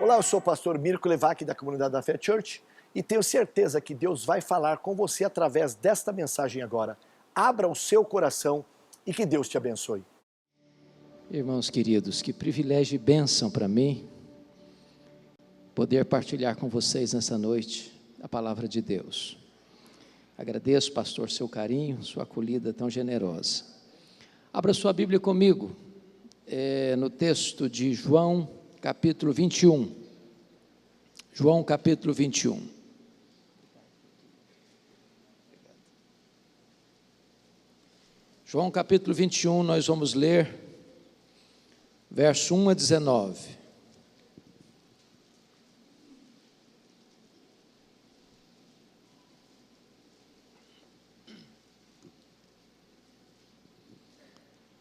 Olá, eu sou o pastor Mirko Levac da Comunidade da Fé Church e tenho certeza que Deus vai falar com você através desta mensagem agora. Abra o seu coração e que Deus te abençoe. Irmãos queridos, que privilégio e bênção para mim poder partilhar com vocês nessa noite a palavra de Deus. Agradeço, pastor, seu carinho, sua acolhida tão generosa. Abra sua Bíblia comigo, no texto de João, capítulo 21. João, capítulo 21. João, capítulo 21, nós vamos ler verso 1 a 19.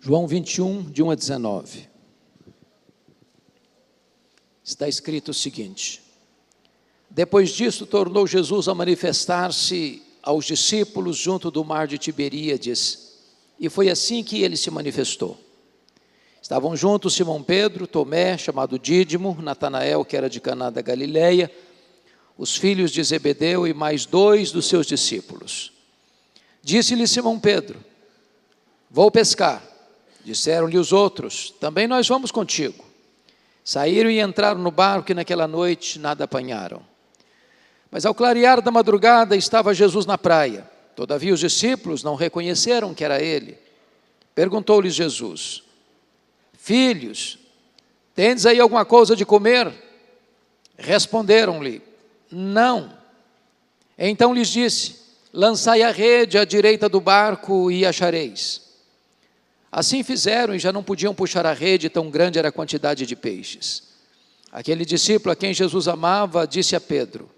João 21, de 1 a 19. Está escrito o seguinte: depois disso, tornou Jesus a manifestar-se aos discípulos junto do mar de Tiberíades, e foi assim que ele se manifestou. Estavam juntos Simão Pedro, Tomé, chamado Dídimo, Natanael, que era de Caná da Galileia, os filhos de Zebedeu e mais 2 dos seus discípulos. Disse-lhe Simão Pedro: vou pescar. Disseram-lhe os outros: também nós vamos contigo. Saíram e entraram no barco e naquela noite nada apanharam. Mas ao clarear da madrugada estava Jesus na praia. Todavia os discípulos não reconheceram que era ele. Perguntou-lhes Jesus: filhos, tendes aí alguma coisa de comer? Responderam-lhe: não. Então lhes disse: lançai a rede à direita do barco e achareis. Assim fizeram e já não podiam puxar a rede, tão grande era a quantidade de peixes. Aquele discípulo a quem Jesus amava disse a Pedro: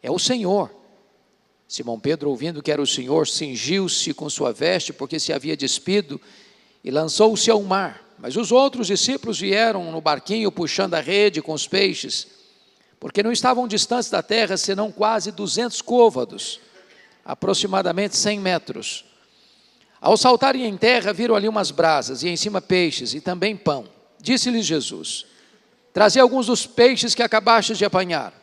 é o Senhor. Simão Pedro, ouvindo que era o Senhor, cingiu-se com sua veste, porque se havia despido, e lançou-se ao mar. Mas os outros discípulos vieram no barquinho, puxando a rede com os peixes, porque não estavam distantes da terra, senão quase 200 côvados, aproximadamente 100 metros. Ao saltarem em terra, viram ali umas brasas, e em cima peixes, e também pão. Disse-lhes Jesus: trazei alguns dos peixes que acabastes de apanhar.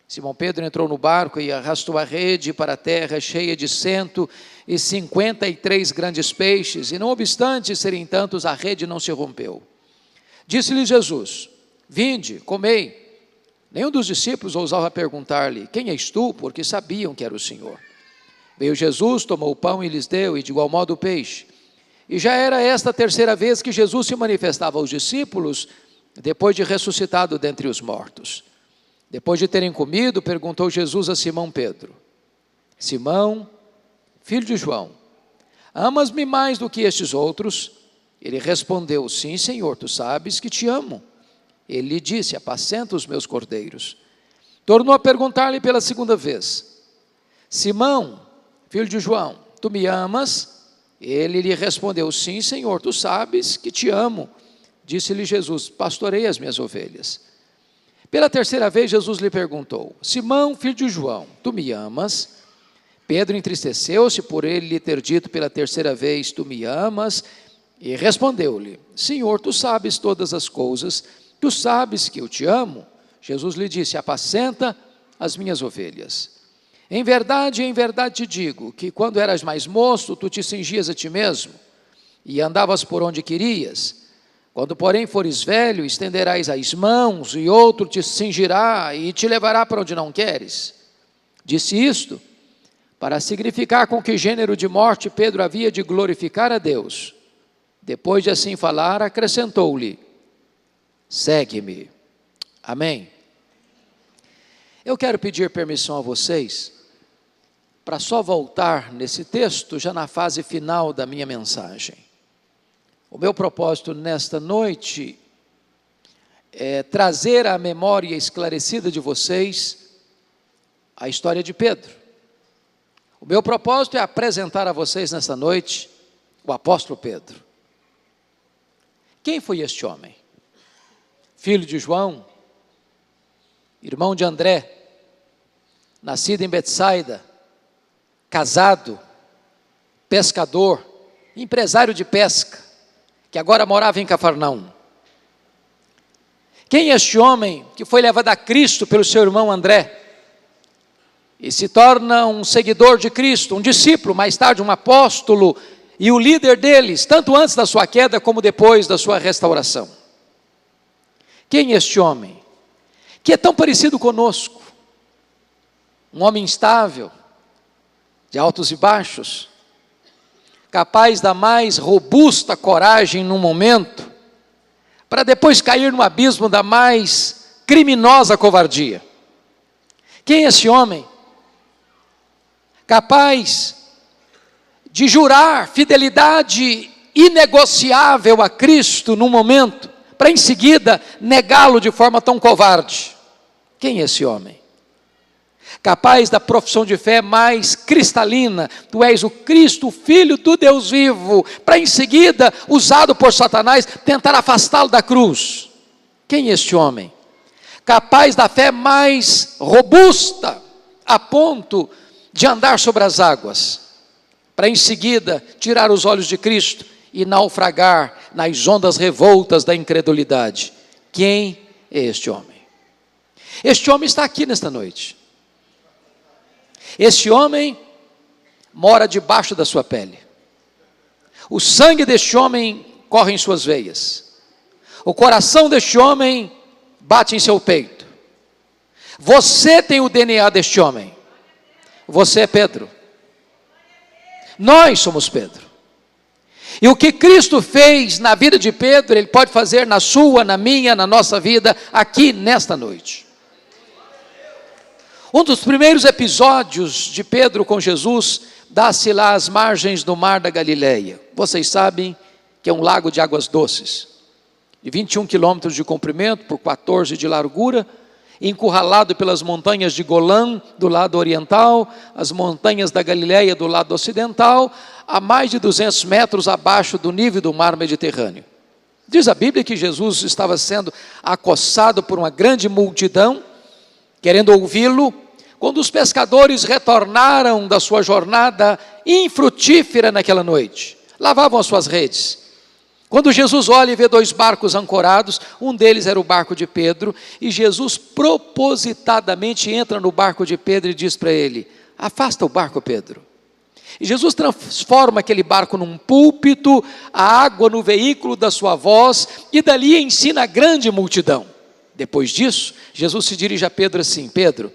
Simão Pedro entrou no barco e arrastou a rede para a terra, cheia de 153 grandes peixes, e não obstante serem tantos, a rede não se rompeu. Disse-lhes Jesus: vinde, comei. Nenhum dos discípulos ousava perguntar-lhe: quem és tu? Porque sabiam que era o Senhor. Veio Jesus, tomou o pão e lhes deu, e de igual modo o peixe. E já era esta a terceira vez que Jesus se manifestava aos discípulos, depois de ressuscitado dentre os mortos. Depois de terem comido, perguntou Jesus a Simão Pedro: Simão, filho de João, amas-me mais do que estes outros? Ele respondeu: sim, Senhor, tu sabes que te amo. Ele lhe disse: apacenta os meus cordeiros. Tornou a perguntar-lhe pela segunda vez: Simão, filho de João, tu me amas? Ele lhe respondeu: sim, Senhor, tu sabes que te amo. Disse-lhe Jesus: pastorei as minhas ovelhas. Pela terceira vez Jesus lhe perguntou: Simão, filho de João, tu me amas? Pedro entristeceu-se por ele lhe ter dito pela terceira vez: tu me amas? E respondeu-lhe: Senhor, tu sabes todas as coisas, tu sabes que eu te amo. Jesus lhe disse: apacenta as minhas ovelhas. Em verdade te digo, que quando eras mais moço, tu te cingias a ti mesmo, e andavas por onde querias. Quando, porém, fores velho, estenderás as mãos, e outro te cingirá, e te levará para onde não queres. Disse isto para significar com que gênero de morte Pedro havia de glorificar a Deus. Depois de assim falar, acrescentou-lhe: segue-me. Amém. Eu quero pedir permissão a vocês para só voltar nesse texto já na fase final da minha mensagem. O meu propósito nesta noite é trazer à memória esclarecida de vocês a história de Pedro. O meu propósito é apresentar a vocês nesta noite o apóstolo Pedro. Quem foi este homem? Filho de João, irmão de André, nascido em Betsaida, casado, pescador, empresário de pesca, que agora morava em Cafarnaum. Quem é este homem que foi levado a Cristo pelo seu irmão André e se torna um seguidor de Cristo, um discípulo, mais tarde um apóstolo e o líder deles, tanto antes da sua queda como depois da sua restauração? Quem é este homem que é tão parecido conosco? Um homem instável, de altos e baixos, capaz da mais robusta coragem num momento, para depois cair no abismo da mais criminosa covardia. Quem é esse homem? Capaz de jurar fidelidade inegociável a Cristo num momento, para em seguida negá-lo de forma tão covarde. Quem é esse homem? Capaz da profissão de fé mais cristalina: tu és o Cristo, o Filho do Deus vivo, para em seguida, usado por Satanás, tentar afastá-lo da cruz. Quem é este homem? Capaz da fé mais robusta, a ponto de andar sobre as águas, para em seguida tirar os olhos de Cristo e naufragar nas ondas revoltas da incredulidade. Quem é este homem? Este homem está aqui nesta noite. Este homem mora debaixo da sua pele. O sangue deste homem corre em suas veias. O coração deste homem bate em seu peito. Você tem o DNA deste homem. Você é Pedro. Nós somos Pedro. E o que Cristo fez na vida de Pedro, Ele pode fazer na sua, na minha, na nossa vida, aqui nesta noite. Um dos primeiros episódios de Pedro com Jesus dá-se lá às margens do mar da Galileia. Vocês sabem que é um lago de águas doces, de 21 quilômetros de comprimento por 14 de largura, encurralado pelas montanhas de Golã do lado oriental, as montanhas da Galileia do lado ocidental, a mais de 200 metros abaixo do nível do mar Mediterrâneo. Diz a Bíblia que Jesus estava sendo acossado por uma grande multidão, querendo ouvi-lo, quando os pescadores retornaram da sua jornada infrutífera naquela noite. Lavavam as suas redes. Quando Jesus olha e vê 2 barcos ancorados, um deles era o barco de Pedro, e Jesus propositadamente entra no barco de Pedro e diz para ele: afasta o barco, Pedro. E Jesus transforma aquele barco num púlpito, a água no veículo da sua voz, e dali ensina a grande multidão. Depois disso, Jesus se dirige a Pedro assim: Pedro,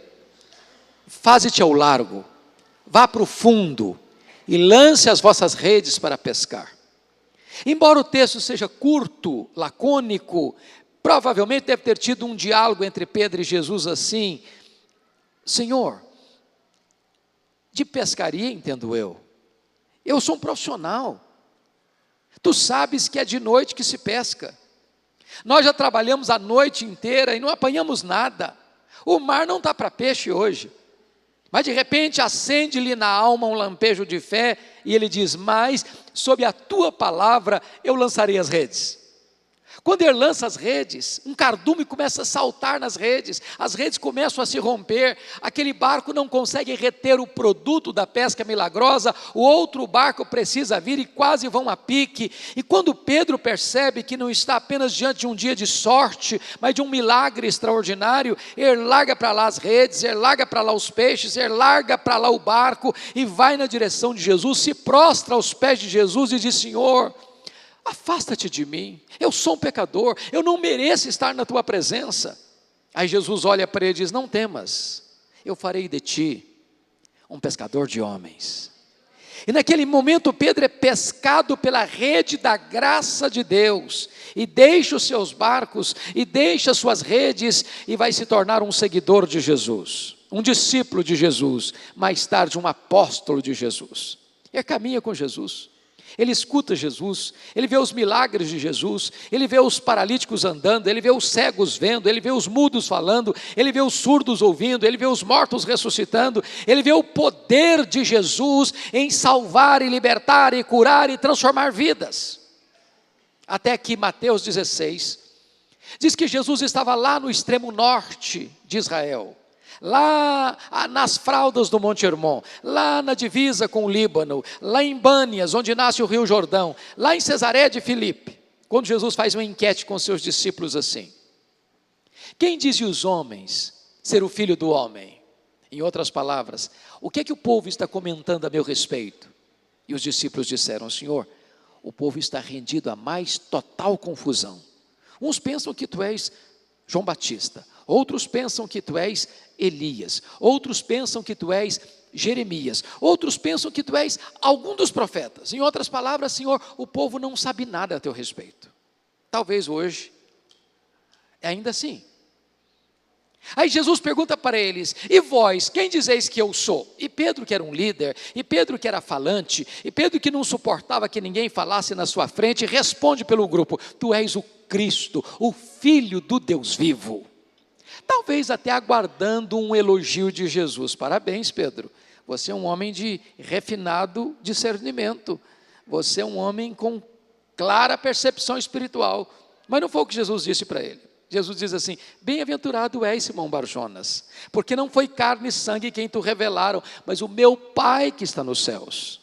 faze-te ao largo, vá para o fundo e lance as vossas redes para pescar. Embora o texto seja curto, lacônico, provavelmente deve ter tido um diálogo entre Pedro e Jesus assim: Senhor, de pescaria entendo eu sou um profissional, tu sabes que é de noite que se pesca, nós já trabalhamos a noite inteira e não apanhamos nada, o mar não está para peixe hoje. Mas de repente acende-lhe na alma um lampejo de fé, e ele diz: mas sob a tua palavra eu lançarei as redes. Quando ele lança as redes, um cardume começa a saltar nas redes, as redes começam a se romper, aquele barco não consegue reter o produto da pesca milagrosa, o outro barco precisa vir e quase vão a pique. E quando Pedro percebe que não está apenas diante de um dia de sorte, mas de um milagre extraordinário, ele larga para lá as redes, ele larga para lá os peixes, ele larga para lá o barco e vai na direção de Jesus, se prostra aos pés de Jesus e diz: Senhor, afasta-te de mim, eu sou um pecador, eu não mereço estar na tua presença. Aí Jesus olha para ele e diz: não temas, eu farei de ti um pescador de homens. E naquele momento Pedro é pescado pela rede da graça de Deus, e deixa os seus barcos, e deixa as suas redes, e vai se tornar um seguidor de Jesus, um discípulo de Jesus, mais tarde um apóstolo de Jesus. E caminha com Jesus. Ele escuta Jesus, ele vê os milagres de Jesus, ele vê os paralíticos andando, ele vê os cegos vendo, ele vê os mudos falando, ele vê os surdos ouvindo, ele vê os mortos ressuscitando, ele vê o poder de Jesus em salvar e libertar e curar e transformar vidas. Até que Mateus 16 diz que Jesus estava lá no extremo norte de Israel, lá nas fraldas do Monte Hermon, lá na divisa com o Líbano, lá em Bânias, onde nasce o Rio Jordão, lá em Cesareia de Filipe, quando Jesus faz uma enquete com seus discípulos assim: Quem dizem os homens ser o filho do homem? Em outras palavras, o que é que o povo está comentando a meu respeito? E os discípulos disseram: Senhor, o povo está rendido à mais total confusão. Uns pensam que tu és João Batista, outros pensam que tu és Elias, outros pensam que tu és Jeremias, outros pensam que tu és algum dos profetas. Em outras palavras, Senhor, o povo não sabe nada a teu respeito. Talvez hoje, ainda assim. Aí Jesus pergunta para eles: e vós, quem dizeis que eu sou? E Pedro, que era um líder, e Pedro que era falante, e Pedro que não suportava que ninguém falasse na sua frente, responde pelo grupo: tu és o Cristo, o Filho do Deus vivo. Talvez até aguardando um elogio de Jesus. Parabéns, Pedro, você é um homem de refinado discernimento, você é um homem com clara percepção espiritual. Mas não foi o que Jesus disse para ele. Jesus diz assim: bem-aventurado és, Simão Bar-Jonas, porque não foi carne e sangue quem te revelaram, mas o meu Pai que está nos céus.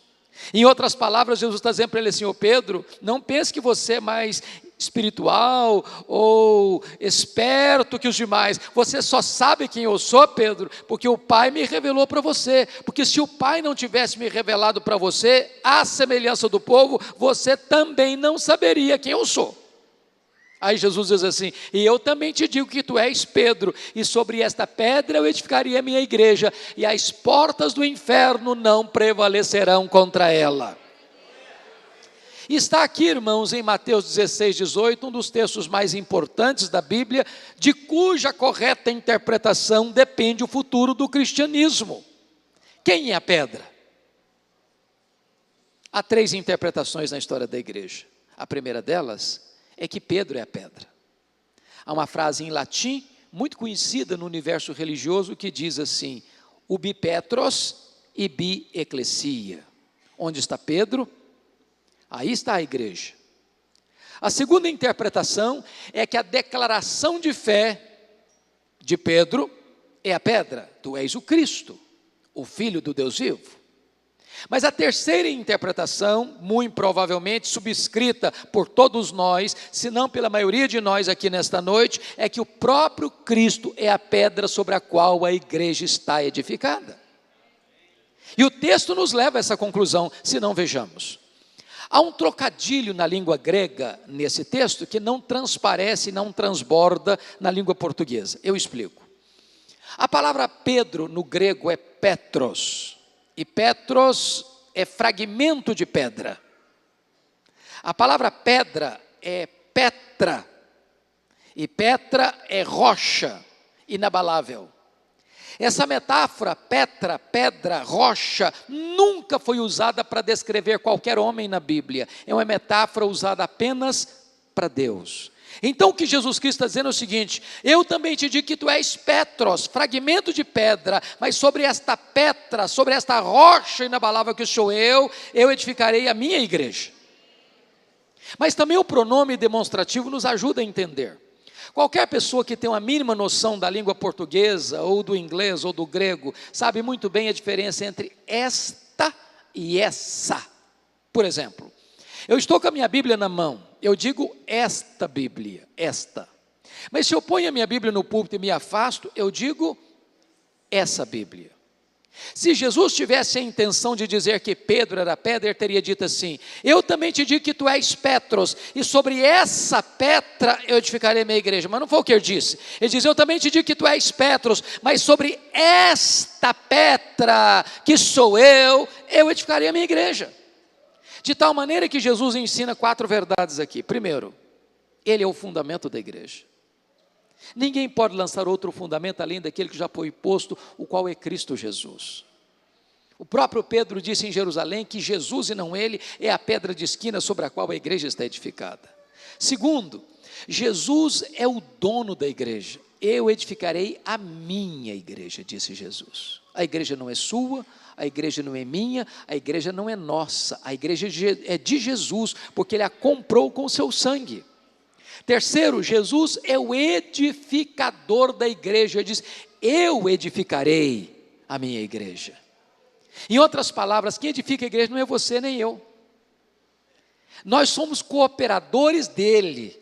Em outras palavras, Jesus está dizendo para ele assim: ô Pedro, não pense que você é mais espiritual ou esperto que os demais. Você só sabe quem eu sou, Pedro, porque o Pai me revelou para você. Porque se o Pai não tivesse me revelado para você, à semelhança do povo, você também não saberia quem eu sou. Aí Jesus diz assim: e eu também te digo que tu és Pedro, e sobre esta pedra eu edificaria a minha igreja, e as portas do inferno não prevalecerão contra ela. Está aqui, irmãos, em Mateus 16, 18, um dos textos mais importantes da Bíblia, de cuja correta interpretação depende o futuro do cristianismo. Quem é a pedra? Há 3 interpretações na história da igreja. A primeira delas é que Pedro é a pedra. Há uma frase em latim, muito conhecida no universo religioso, que diz assim: ubi Petros ibi ecclesia. Onde está Pedro? Aí está a igreja. A segunda interpretação é que a declaração de fé de Pedro é a pedra: tu és o Cristo, o Filho do Deus vivo. Mas a terceira interpretação, muito provavelmente subscrita por todos nós, se não pela maioria de nós aqui nesta noite, é que o próprio Cristo é a pedra sobre a qual a igreja está edificada. E o texto nos leva a essa conclusão, se não vejamos. Há um trocadilho na língua grega nesse texto que não transparece, não transborda na língua portuguesa. Eu explico. A palavra Pedro no grego é Petros, e Petros é fragmento de pedra. A palavra pedra é Petra, e Petra é rocha inabalável. Essa metáfora, Petra, pedra, rocha, nunca foi usada para descrever qualquer homem na Bíblia. É uma metáfora usada apenas para Deus. Então o que Jesus Cristo está dizendo é o seguinte: eu também te digo que tu és Petros, fragmento de pedra, mas sobre esta Petra, sobre esta rocha inabalável que sou eu edificarei a minha igreja. Mas também o pronome demonstrativo nos ajuda a entender. Qualquer pessoa que tem uma mínima noção da língua portuguesa, ou do inglês, ou do grego, sabe muito bem a diferença entre esta e essa. Por exemplo, eu estou com a minha Bíblia na mão, eu digo esta Bíblia, esta. Mas se eu ponho a minha Bíblia no púlpito e me afasto, eu digo essa Bíblia. Se Jesus tivesse a intenção de dizer que Pedro era pedra, ele teria dito assim: eu também te digo que tu és Petros, e sobre essa Petra eu edificarei a minha igreja. Mas não foi o que ele disse. Ele diz: eu também te digo que tu és Petros, mas sobre esta Petra, que sou eu edificarei a minha igreja. De tal maneira que Jesus ensina 4 verdades aqui. Primeiro, ele é o fundamento da igreja. Ninguém pode lançar outro fundamento além daquele que já foi posto, o qual é Cristo Jesus. O próprio Pedro disse em Jerusalém que Jesus e não ele é a pedra de esquina sobre a qual a igreja está edificada. Segundo, Jesus é o dono da igreja. Eu edificarei a minha igreja, disse Jesus. A igreja não é sua, a igreja não é minha, a igreja não é nossa, a igreja é de Jesus, porque ele a comprou com o seu sangue. Terceiro, Jesus é o edificador da igreja. Ele diz: eu edificarei a minha igreja. Em outras palavras, quem edifica a igreja não é você nem eu. Nós somos cooperadores dele.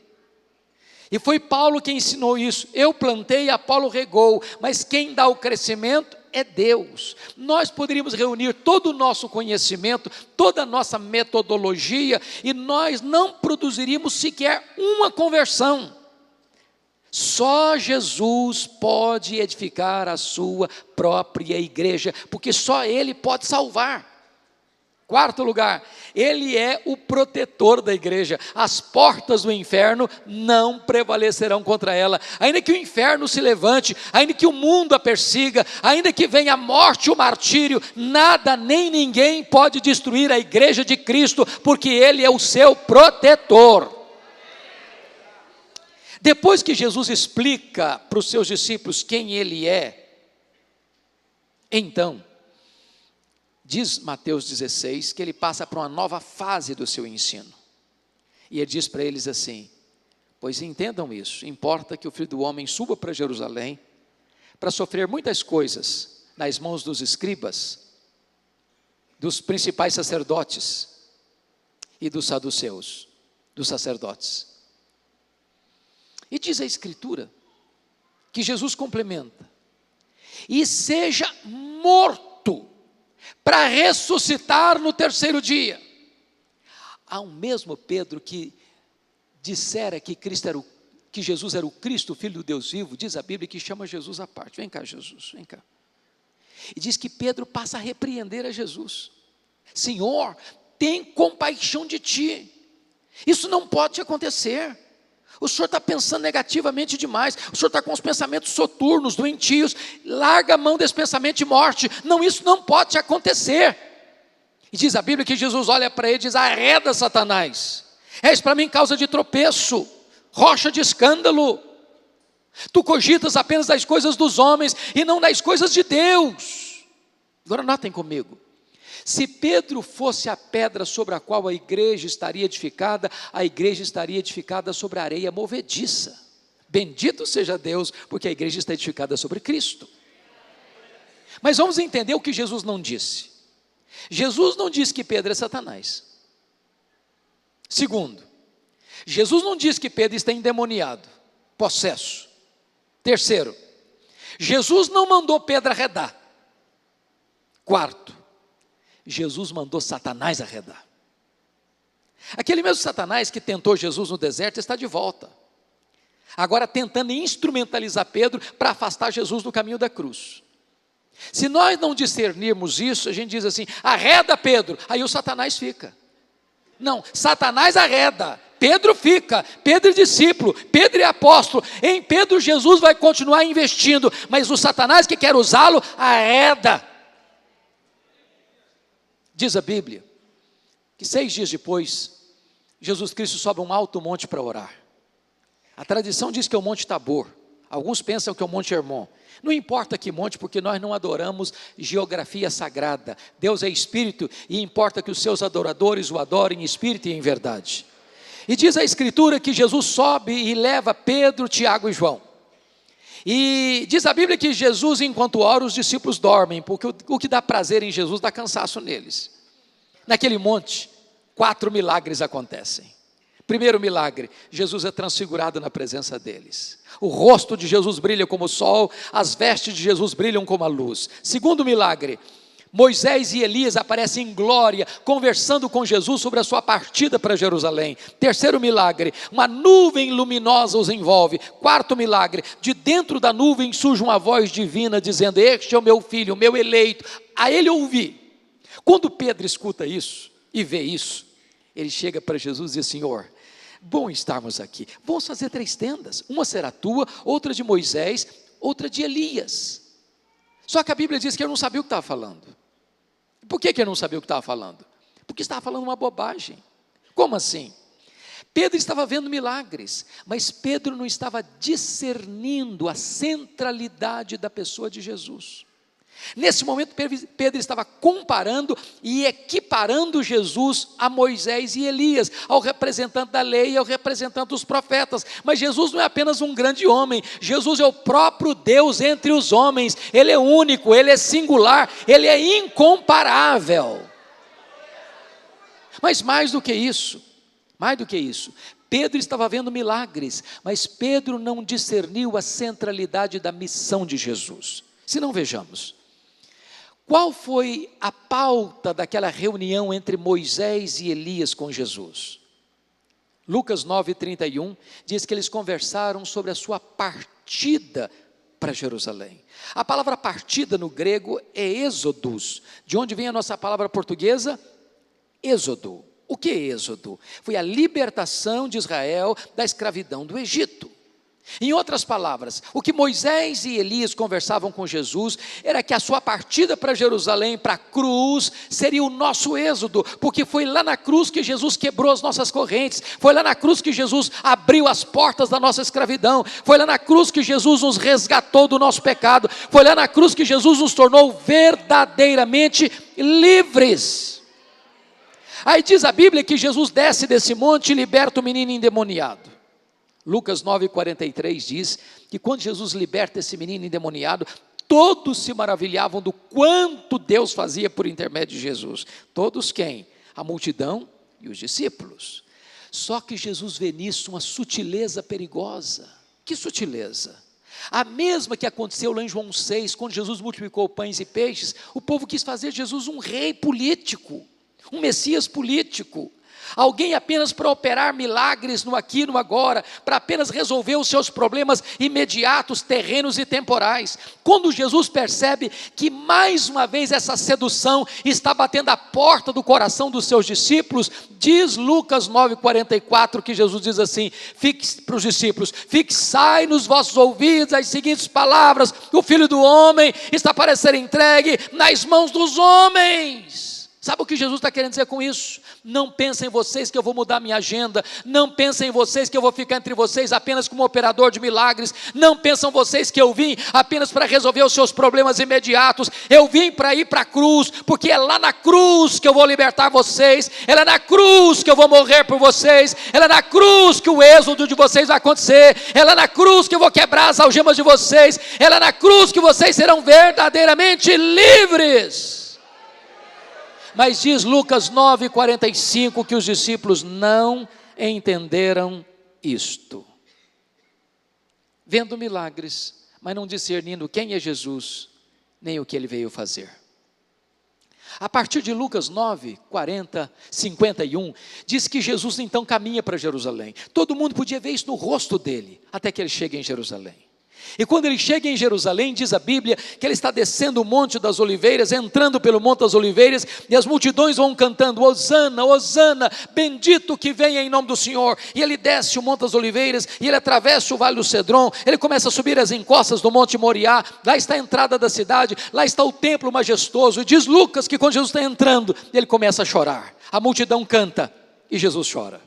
E foi Paulo quem ensinou isso. Eu plantei, Apolo regou, mas quem dá o crescimento é Deus. Nós poderíamos reunir todo o nosso conhecimento, toda a nossa metodologia, e nós não produziríamos sequer uma conversão. Só Jesus pode edificar a sua própria igreja, porque só Ele pode salvar. Quarto lugar, Ele é o protetor da igreja. As portas do inferno não prevalecerão contra ela. Ainda que o inferno se levante, ainda que o mundo a persiga, ainda que venha a morte e o martírio, nada nem ninguém pode destruir a igreja de Cristo, porque Ele é o seu protetor. Depois que Jesus explica para os seus discípulos quem Ele é, então, diz Mateus 16, que Ele passa para uma nova fase do seu ensino. E Ele diz para eles assim: pois entendam isso, importa que o Filho do Homem suba para Jerusalém, para sofrer muitas coisas nas mãos dos escribas, dos principais sacerdotes e dos saduceus, dos sacerdotes. E diz a Escritura, que Jesus complementa: e seja morto, para ressuscitar no terceiro dia. Há um mesmo Pedro que dissera que Jesus era o Cristo, o Filho do Deus vivo, diz a Bíblia que chama Jesus à parte. Vem cá, Jesus, vem cá. E diz que Pedro passa a repreender a Jesus: Senhor, tem compaixão de ti, isso não pode acontecer. O senhor está pensando negativamente demais, o senhor está com os pensamentos soturnos, doentios, larga a mão desse pensamento de morte. Não, isso não pode acontecer. E diz a Bíblia que Jesus olha para ele e diz: arreda, Satanás, és para mim causa de tropeço, rocha de escândalo. Tu cogitas apenas das coisas dos homens e não das coisas de Deus. Agora notem comigo, se Pedro fosse a pedra sobre a qual a igreja estaria edificada, a igreja estaria edificada sobre a areia movediça. Bendito seja Deus, porque a igreja está edificada sobre Cristo. Mas vamos entender o que Jesus não disse. Jesus não disse que Pedro é Satanás. Segundo, Jesus não disse que Pedro está endemoniado, possesso. Terceiro, Jesus não mandou Pedro arredar. Quarto, Jesus mandou Satanás arredar. Aquele mesmo Satanás que tentou Jesus no deserto está de volta, agora tentando instrumentalizar Pedro para afastar Jesus do caminho da cruz. Se nós não discernirmos isso, a gente diz assim: arreda Pedro, aí o Satanás fica. Não, Satanás arreda, Pedro fica. Pedro é discípulo, Pedro é apóstolo, em Pedro Jesus vai continuar investindo, mas o Satanás que quer usá-lo, arreda. Diz a Bíblia que 6 dias depois, Jesus Cristo sobe um alto monte para orar. A tradição diz que é o Monte Tabor, alguns pensam que é o Monte Hermon. Não importa que monte, porque nós não adoramos geografia sagrada. Deus é Espírito e importa que os seus adoradores o adorem em Espírito e em verdade. E diz a Escritura que Jesus sobe e leva Pedro, Tiago e João. E diz a Bíblia que Jesus, enquanto ora, os discípulos dormem, porque o que dá prazer em Jesus dá cansaço neles. Naquele monte, 4 milagres acontecem. Primeiro milagre, Jesus é transfigurado na presença deles. O rosto de Jesus brilha como o sol, as vestes de Jesus brilham como a luz. Segundo milagre, Moisés e Elias aparecem em glória, conversando com Jesus sobre a sua partida para Jerusalém. Terceiro milagre, uma nuvem luminosa os envolve. Quarto milagre, de dentro da nuvem surge uma voz divina dizendo: este é o meu filho, o meu eleito, a ele ouvi. Quando Pedro escuta isso e vê isso, ele chega para Jesus e diz: Senhor, bom estarmos aqui, vamos fazer 3 tendas, uma será tua, outra de Moisés, outra de Elias. Só que a Bíblia diz que ele não sabia o que estava falando. Por que ele não sabia o que estava falando? Porque estava falando uma bobagem. Como assim? Pedro estava vendo milagres, mas Pedro não estava discernindo a centralidade da pessoa de Jesus. Nesse momento, Pedro estava comparando e equiparando Jesus a Moisés e Elias, ao representante da lei e ao representante dos profetas. Mas Jesus não é apenas um grande homem, Jesus é o próprio Deus entre os homens. Ele é único, Ele é singular, Ele é incomparável. Mas mais do que isso, Pedro estava vendo milagres, mas Pedro não discerniu a centralidade da missão de Jesus. Se não, vejamos. Qual foi a pauta daquela reunião entre Moisés e Elias com Jesus? Lucas 9:31 diz que eles conversaram sobre a sua partida para Jerusalém. A palavra partida no grego é êxodos, de onde vem a nossa palavra portuguesa? Êxodo. O que é êxodo? Foi a libertação de Israel da escravidão do Egito. Em outras palavras, o que Moisés e Elias conversavam com Jesus era que a sua partida para Jerusalém, para a cruz, seria o nosso êxodo, porque foi lá na cruz que Jesus quebrou as nossas correntes, foi lá na cruz que Jesus abriu as portas da nossa escravidão, foi lá na cruz que Jesus nos resgatou do nosso pecado, foi lá na cruz que Jesus nos tornou verdadeiramente livres. Aí diz a Bíblia que Jesus desce desse monte e liberta o menino endemoniado. Lucas 9:43 diz que quando Jesus liberta esse menino endemoniado, todos se maravilhavam do quanto Deus fazia por intermédio de Jesus. Todos quem? A multidão e os discípulos. Só que Jesus vê nisso uma sutileza perigosa. Que sutileza? A mesma que aconteceu lá em João 6, quando Jesus multiplicou pães e peixes, o povo quis fazer Jesus um rei político, um Messias político. Alguém apenas para operar milagres no aqui e no agora, para apenas resolver os seus problemas imediatos, terrenos e temporais. Quando Jesus percebe que mais uma vez essa sedução está batendo a porta do coração dos seus discípulos, diz Lucas 9:44 que Jesus diz assim, para os discípulos, fixai nos vossos ouvidos as seguintes palavras, o Filho do Homem está para ser entregue nas mãos dos homens. Sabe o que Jesus está querendo dizer com isso? Não pensem em vocês que eu vou mudar minha agenda, não pensem em vocês que eu vou ficar entre vocês apenas como operador de milagres, não pensam vocês que eu vim apenas para resolver os seus problemas imediatos, eu vim para ir para a cruz, porque é lá na cruz que eu vou libertar vocês, é lá na cruz que eu vou morrer por vocês, é lá na cruz que o êxodo de vocês vai acontecer, é lá na cruz que eu vou quebrar as algemas de vocês, é lá na cruz que vocês serão verdadeiramente livres. Mas diz Lucas 9:45 que os discípulos não entenderam isto. Vendo milagres, mas não discernindo quem é Jesus, nem o que ele veio fazer. A partir de Lucas 9:40, 51, diz que Jesus então caminha para Jerusalém. Todo mundo podia ver isso no rosto dele, até que ele chega em Jerusalém. E quando ele chega em Jerusalém, diz a Bíblia, que ele está descendo o Monte das Oliveiras, entrando pelo Monte das Oliveiras, e as multidões vão cantando, Hosana, Hosana, bendito que venha em nome do Senhor. E ele desce o Monte das Oliveiras, e ele atravessa o Vale do Cedron, ele começa a subir as encostas do Monte Moriá, lá está a entrada da cidade, lá está o templo majestoso, e diz Lucas que quando Jesus está entrando, ele começa a chorar, a multidão canta, e Jesus chora.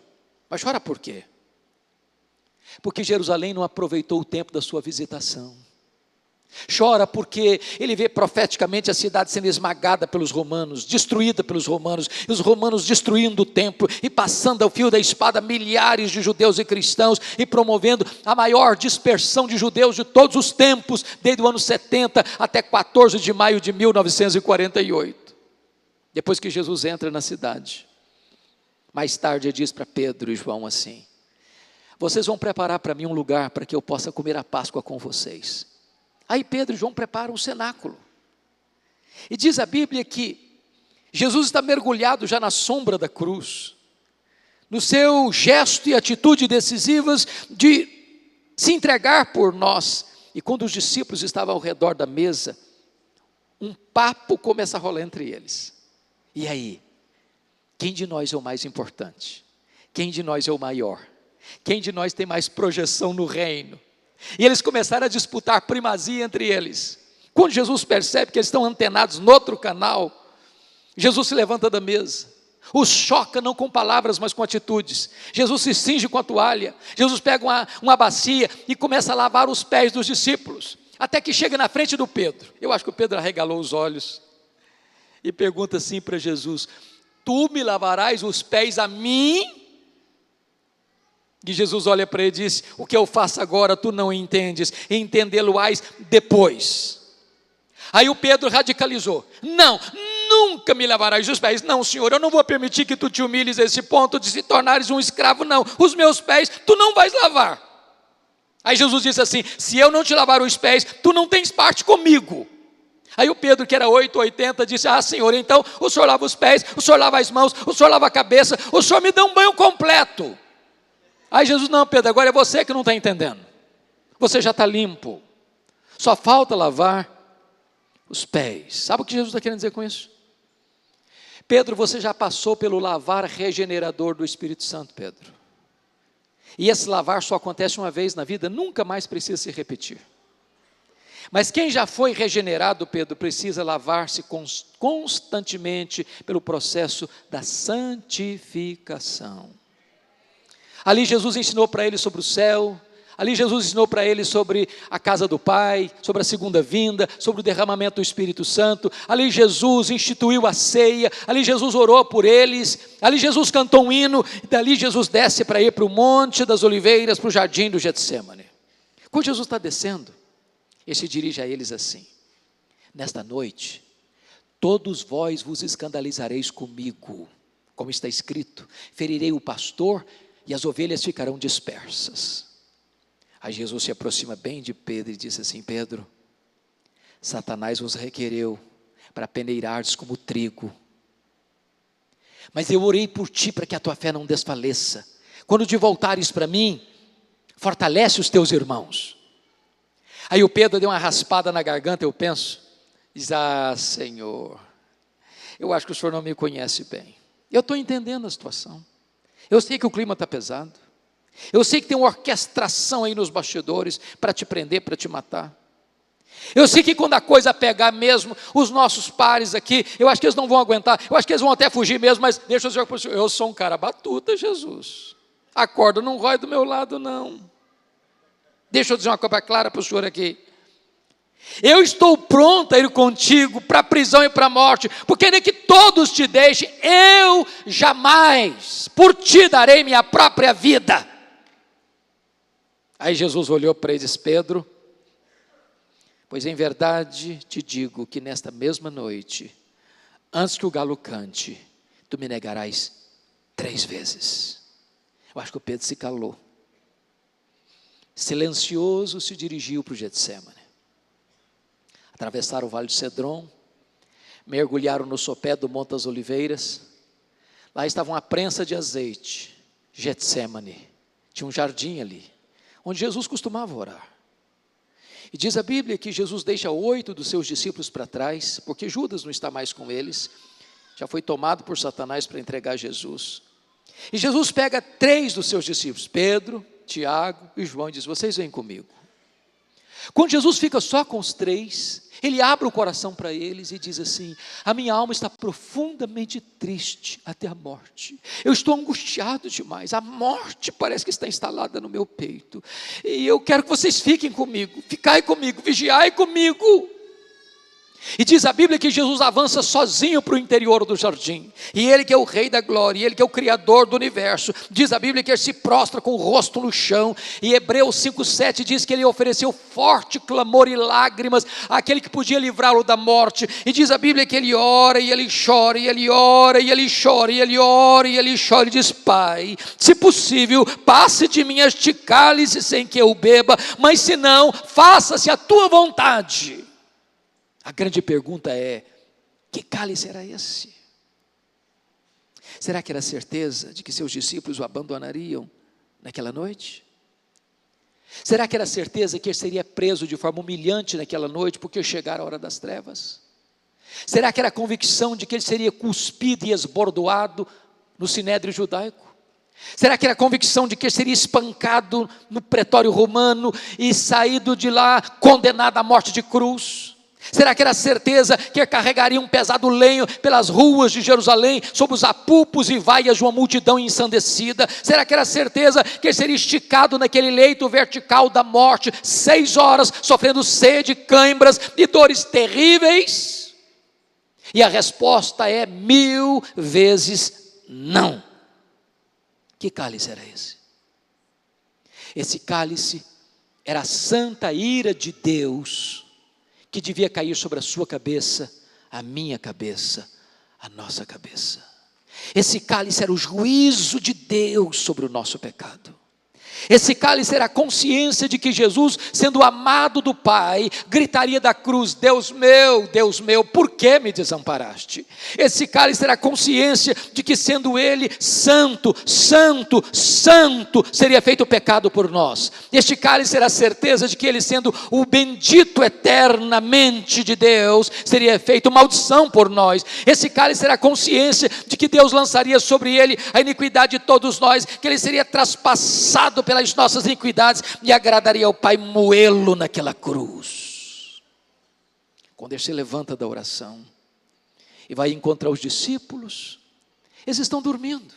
Mas chora por quê? Porque Jerusalém não aproveitou o tempo da sua visitação. Chora porque ele vê profeticamente a cidade sendo esmagada pelos romanos, destruída pelos romanos, e os romanos destruindo o templo e passando ao fio da espada milhares de judeus e cristãos e promovendo a maior dispersão de judeus de todos os tempos, desde o ano 70 até 14 de maio de 1948. Depois que Jesus entra na cidade, mais tarde ele diz para Pedro e João assim, vocês vão preparar para mim um lugar para que eu possa comer a Páscoa com vocês. Aí Pedro e João preparam um cenáculo. E diz a Bíblia que Jesus está mergulhado já na sombra da cruz, no seu gesto e atitude decisivas de se entregar por nós. E quando os discípulos estavam ao redor da mesa, um papo começa a rolar entre eles. E aí? Quem de nós é o mais importante? Quem de nós é o maior? Quem de nós tem mais projeção no reino? E eles começaram a disputar primazia entre eles. Quando Jesus percebe que eles estão antenados no outro canal, Jesus se levanta da mesa, os choca não com palavras, mas com atitudes. Jesus se cinge com a toalha, Jesus pega uma bacia e começa a lavar os pés dos discípulos, até que chega na frente do Pedro. Eu acho que o Pedro arregalou os olhos e pergunta assim para Jesus, tu me lavarás os pés a mim? E Jesus olha para ele e diz, o que eu faço agora tu não entendes, entendê-lo-ás depois. Aí o Pedro radicalizou, não, nunca me lavarás os pés. Não, Senhor, eu não vou permitir que tu te humilhes a esse ponto de se tornares um escravo, não. Os meus pés tu não vais lavar. Aí Jesus disse assim: se eu não te lavar os pés, tu não tens parte comigo. Aí o Pedro, que era 8,80, disse: ah, Senhor, então o Senhor lava os pés, o Senhor lava as mãos, o Senhor lava a cabeça, o Senhor me dá um banho completo. Aí Jesus: não, Pedro, agora é você que não está entendendo. Você já está limpo. Só falta lavar os pés. Sabe o que Jesus está querendo dizer com isso? Pedro, você já passou pelo lavar regenerador do Espírito Santo, Pedro. E esse lavar só acontece uma vez na vida, nunca mais precisa se repetir. Mas quem já foi regenerado, Pedro, precisa lavar-se constantemente pelo processo da santificação. Ali Jesus ensinou para ele sobre o céu, ali Jesus ensinou para ele sobre a casa do Pai, sobre a segunda vinda, sobre o derramamento do Espírito Santo. Ali Jesus instituiu a ceia, ali Jesus orou por eles, ali Jesus cantou um hino, e dali Jesus desce para ir para o Monte das Oliveiras, para o jardim do Getsêmani. Quando Jesus está descendo, ele se dirige a eles assim: nesta noite, todos vós vos escandalizareis comigo, como está escrito, ferirei o pastor e as ovelhas ficarão dispersas. Aí Jesus se aproxima bem de Pedro e disse assim: Pedro, Satanás vos requereu para peneirares como trigo, mas eu orei por ti para que a tua fé não desfaleça. Quando te voltares para mim, fortalece os teus irmãos. Aí o Pedro deu uma raspada na garganta, eu penso, diz: ah, Senhor, eu acho que o Senhor não me conhece bem. Eu estou entendendo a situação, eu sei que o clima está pesado, eu sei que tem uma orquestração aí nos bastidores para te prender, para te matar. Eu sei que quando a coisa pegar mesmo, os nossos pares aqui, eu acho que eles não vão aguentar, eu acho que eles vão até fugir mesmo, mas deixa eu dizer para o Senhor, eu sou um cara batuta, Jesus. A corda não rói do meu lado, não. Deixa eu dizer uma coisa clara para o senhor aqui. Eu estou pronto a ir contigo para a prisão e para a morte, porque nem que todos te deixem, eu jamais por ti darei minha própria vida. Aí Jesus olhou para ele e disse: Pedro, pois em verdade te digo que nesta mesma noite, antes que o galo cante, tu me negarás 3 vezes. Eu acho que o Pedro se calou. Silencioso se dirigiu para o Getsêmani. Atravessaram o vale de Cedron, mergulharam no sopé do Monte das Oliveiras. Lá estava uma prensa de azeite, Getsêmani. Tinha um jardim ali, onde Jesus costumava orar. E diz a Bíblia que Jesus deixa 8 dos seus discípulos para trás, porque Judas não está mais com eles, já foi tomado por Satanás para entregar Jesus. E Jesus pega 3 dos seus discípulos, Pedro, Tiago e João, e diz: vocês vêm comigo. Quando Jesus fica só com os 3, ele abre o coração para eles e diz assim: a minha alma está profundamente triste até a morte, eu estou angustiado demais, a morte parece que está instalada no meu peito, e eu quero que vocês fiquem comigo, ficai comigo, vigiai comigo. E diz a Bíblia que Jesus avança sozinho para o interior do jardim, e ele que é o Rei da glória, ele que é o Criador do universo, diz a Bíblia que ele se prostra com o rosto no chão, e Hebreus 5,7 diz que ele ofereceu forte clamor e lágrimas àquele que podia livrá-lo da morte, e diz a Bíblia que ele ora e ele chora, e ele ora e ele chora, e ele ora e ele chora, e diz: Pai, se possível, passe de mim este cálice sem que eu beba, mas se não, faça-se a tua vontade. A grande pergunta é: que cálice era esse? Será que era a certeza de que seus discípulos o abandonariam naquela noite? Será que era a certeza que ele seria preso de forma humilhante naquela noite, porque chegara a hora das trevas? Será que era a convicção de que ele seria cuspido e esbordoado no sinédrio judaico? Será que era a convicção de que ele seria espancado no pretório romano e saído de lá condenado à morte de cruz? Será que era a certeza que carregaria um pesado lenho pelas ruas de Jerusalém, sob os apupos e vaias de uma multidão ensandecida? Será que era a certeza que ele seria esticado naquele leito vertical da morte, 6 horas, sofrendo sede, cãibras e dores terríveis? E a resposta é 1000 vezes não. Que cálice era esse? Esse cálice era a santa ira de Deus, que devia cair sobre a sua cabeça, a minha cabeça, a nossa cabeça. Esse cálice era o juízo de Deus sobre o nosso pecado. Esse cálice era a consciência de que Jesus, sendo amado do Pai, gritaria da cruz: Deus meu, por que me desamparaste? Esse cálice era a consciência de que, sendo Ele santo, santo, santo, seria feito pecado por nós. Este cálice era a certeza de que Ele, sendo o bendito eternamente de Deus, seria feito maldição por nós. Esse cálice era a consciência de que Deus lançaria sobre Ele a iniquidade de todos nós, que Ele seria traspassado pelas nossas iniquidades e agradaria ao Pai moê-lo naquela cruz. Quando ele se levanta da oração e vai encontrar os discípulos, eles estão dormindo.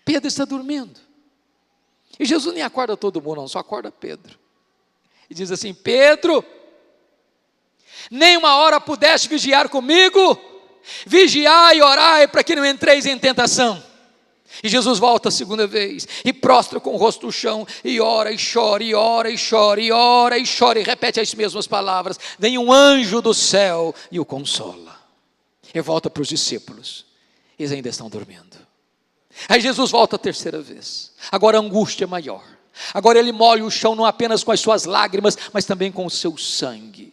Pedro está dormindo. E Jesus nem acorda todo mundo, não, só acorda Pedro. E diz assim: Pedro, nem uma hora pudeste vigiar comigo? Vigiai e orai para que não entreis em tentação. E Jesus volta a segunda vez, e prostra com o rosto no chão, e ora, e chora, e ora, e chora, e ora, e chora, e repete as mesmas palavras. Vem um anjo do céu e o consola. E volta para os discípulos, eles ainda estão dormindo. Aí Jesus volta a terceira vez, agora a angústia é maior. Agora ele molha o chão não apenas com as suas lágrimas, mas também com o seu sangue.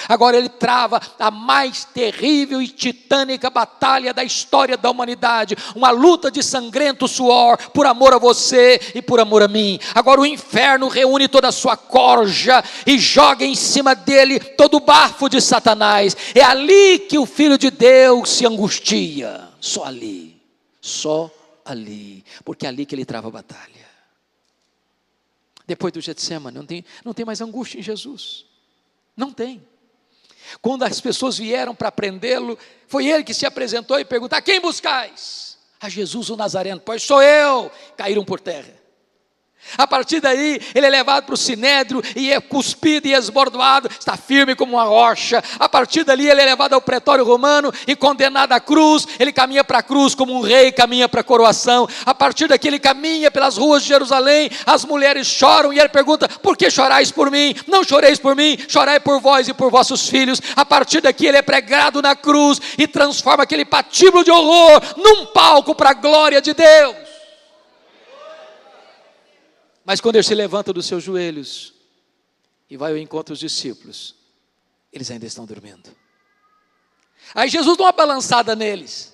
Agora ele trava a mais terrível e titânica batalha da história da humanidade, uma luta de sangrento suor, por amor a você e por amor a mim. Agora o inferno reúne toda a sua corja e joga em cima dele todo o bafo de Satanás. É ali que o Filho de Deus se angustia, só ali, porque é ali que ele trava a batalha. Depois do Getsemane, não tem mais angústia em Jesus, não tem. Quando as pessoas vieram para prendê-lo, foi ele que se apresentou e perguntou: a quem buscais? A Jesus o Nazareno. Pois sou eu. Caíram por terra. A partir daí, ele é levado para o sinédrio e é cuspido e esbordoado, está firme como uma rocha. A partir dali, ele é levado ao pretório romano e condenado à cruz. Ele caminha para a cruz como um rei caminha para a coroação. A partir daqui, ele caminha pelas ruas de Jerusalém. As mulheres choram e ele pergunta: por que chorais por mim? Não choreis por mim, chorai por vós e por vossos filhos. A partir daqui, ele é pregado na cruz e transforma aquele patíbulo de horror num palco para a glória de Deus. Mas quando ele se levanta dos seus joelhos e vai ao encontro dos discípulos, eles ainda estão dormindo. Aí Jesus dá uma balançada neles: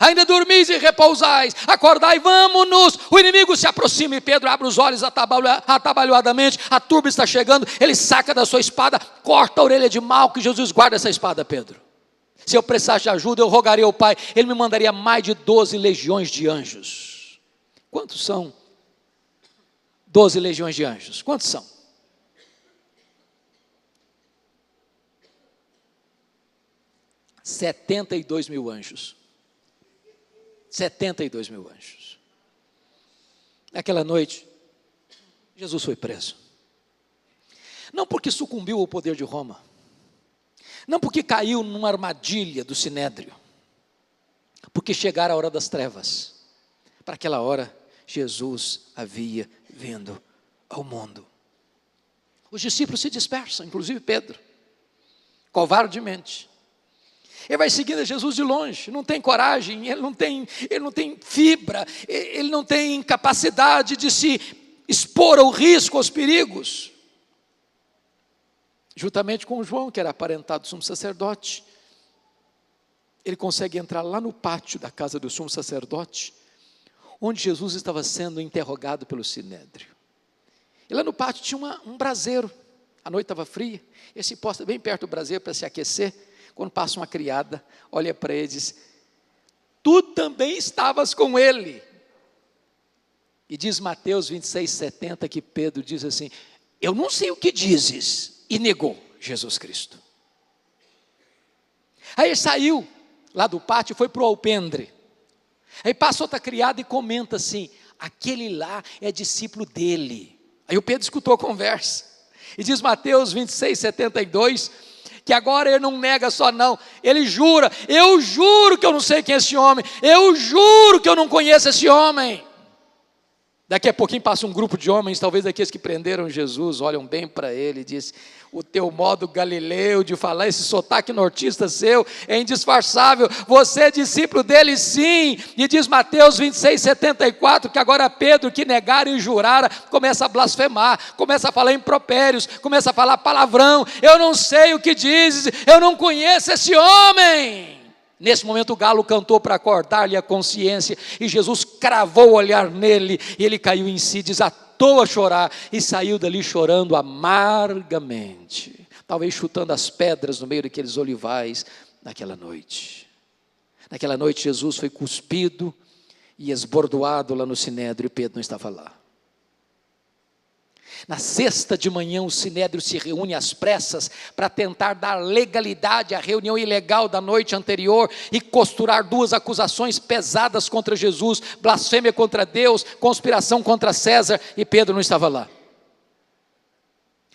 ainda dormis e repousais, acordai, vamos-nos, o inimigo se aproxima. E Pedro abre os olhos atabalhoadamente, a turba está chegando, ele saca da sua espada, corta a orelha de Malco. Jesus: guarda essa espada, Pedro. Se eu precisasse de ajuda, eu rogaria ao Pai, ele me mandaria mais de 12 legiões de anjos. Quantos são 12 legiões de anjos? Quantos são? $72.000 anjos. 72.000 anjos. Naquela noite, Jesus foi preso. Não porque sucumbiu ao poder de Roma, não porque caiu numa armadilha do sinédrio, porque chegara a hora das trevas. Para aquela hora, Jesus havia vindo ao mundo. Os discípulos se dispersam, inclusive Pedro, covardemente. Ele vai seguindo Jesus de longe, não tem coragem, ele não tem fibra, ele não tem capacidade de se expor ao risco, aos perigos. Juntamente com João, que era aparentado sumo sacerdote, ele consegue entrar lá no pátio da casa do sumo sacerdote, onde Jesus estava sendo interrogado pelo sinédrio. E lá no pátio tinha um braseiro. A noite estava fria, ele se posta bem perto do braseiro para se aquecer. Quando passa uma criada, olha para ele e diz: tu também estavas com ele. E diz Mateus 26:70 que Pedro diz assim: eu não sei o que dizes, e negou Jesus Cristo. Aí ele saiu lá do pátio e foi para o alpendre. Aí passa outra criada e comenta assim: aquele lá é discípulo dele. Aí o Pedro escutou a conversa, e diz Mateus 26:72, que agora ele não nega só não, ele jura: eu juro que eu não sei quem é esse homem, eu juro que eu não conheço esse homem. Daqui a pouquinho passa um grupo de homens, talvez aqueles que prenderam Jesus, olham bem para ele e dizem: o teu modo galileu de falar, esse sotaque nortista seu é indisfarçável, você é discípulo dele sim. E diz Mateus 26:74, que agora Pedro, que negara e jurara, começa a blasfemar, começa a falar impropérios, começa a falar palavrão. Eu não sei o que dizes, eu não conheço esse homem. Nesse momento o galo cantou para acordar-lhe a consciência, e Jesus cravou o olhar nele, e ele caiu em si, desatou a chorar, e saiu dali chorando amargamente, talvez chutando as pedras no meio daqueles olivais, naquela noite. Naquela noite Jesus foi cuspido e esbordoado lá no sinédrio, e Pedro não estava lá. Na sexta de manhã o sinédrio se reúne às pressas para tentar dar legalidade à reunião ilegal da noite anterior e costurar duas acusações pesadas contra Jesus: blasfêmia contra Deus, conspiração contra César, e Pedro não estava lá.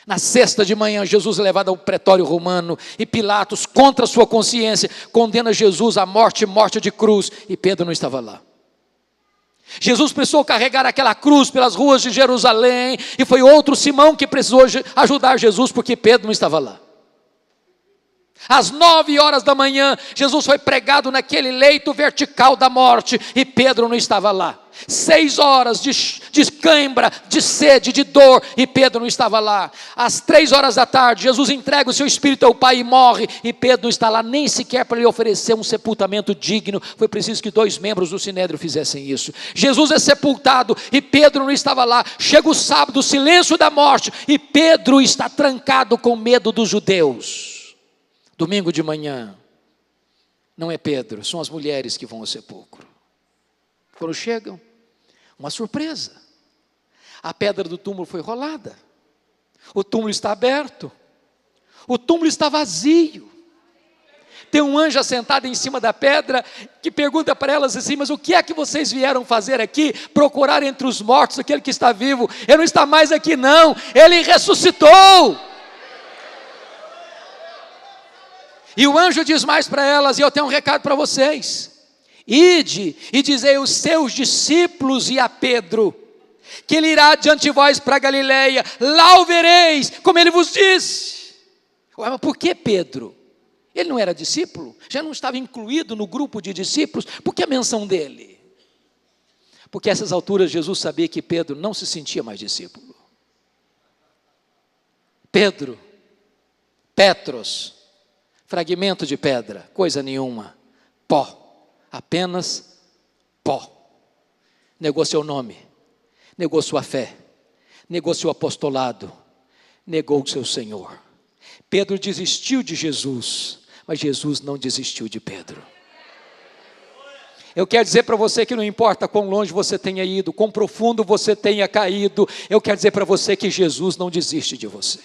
Na sexta de manhã Jesus é levado ao pretório romano, e Pilatos, contra sua consciência, condena Jesus à morte de cruz, e Pedro não estava lá. Jesus precisou carregar aquela cruz pelas ruas de Jerusalém, e foi outro Simão que precisou ajudar Jesus, porque Pedro não estava lá. Às 9h da manhã, Jesus foi pregado naquele leito vertical da morte, e Pedro não estava lá. 6 horas de cãibra, de sede, de dor, e Pedro não estava lá. Às 3h da tarde, Jesus entrega o seu espírito ao Pai e morre, e Pedro não está lá, nem sequer para lhe oferecer um sepultamento digno. Foi preciso que 2 membros do sinédrio fizessem isso. Jesus é sepultado, e Pedro não estava lá. Chega o sábado, o silêncio da morte, e Pedro está trancado com medo dos judeus. Domingo de manhã, não é Pedro, são as mulheres que vão ao sepulcro. Quando chegam, uma surpresa: a pedra do túmulo foi rolada, o túmulo está aberto, o túmulo está vazio. Tem um anjo assentado em cima da pedra, que pergunta para elas assim: mas o que é que vocês vieram fazer aqui? Procurar entre os mortos aquele que está vivo. Ele não está mais aqui não, ele ressuscitou. E o anjo diz mais para elas, e eu tenho um recado para vocês: ide e dizei aos seus discípulos e a Pedro, que ele irá diante de vós para Galileia, lá o vereis, como ele vos disse. Ué, mas por que Pedro? Ele não era discípulo? Já não estava incluído no grupo de discípulos? Por que a menção dele? Porque a essas alturas Jesus sabia que Pedro não se sentia mais discípulo. Pedro, Petros, fragmento de pedra, coisa nenhuma, pó. Apenas pó. Negou seu nome, negou sua fé, negou seu apostolado, negou o seu Senhor. Pedro desistiu de Jesus, mas Jesus não desistiu de Pedro. Eu quero dizer para você que não importa quão longe você tenha ido, quão profundo você tenha caído, eu quero dizer para você que Jesus não desiste de você.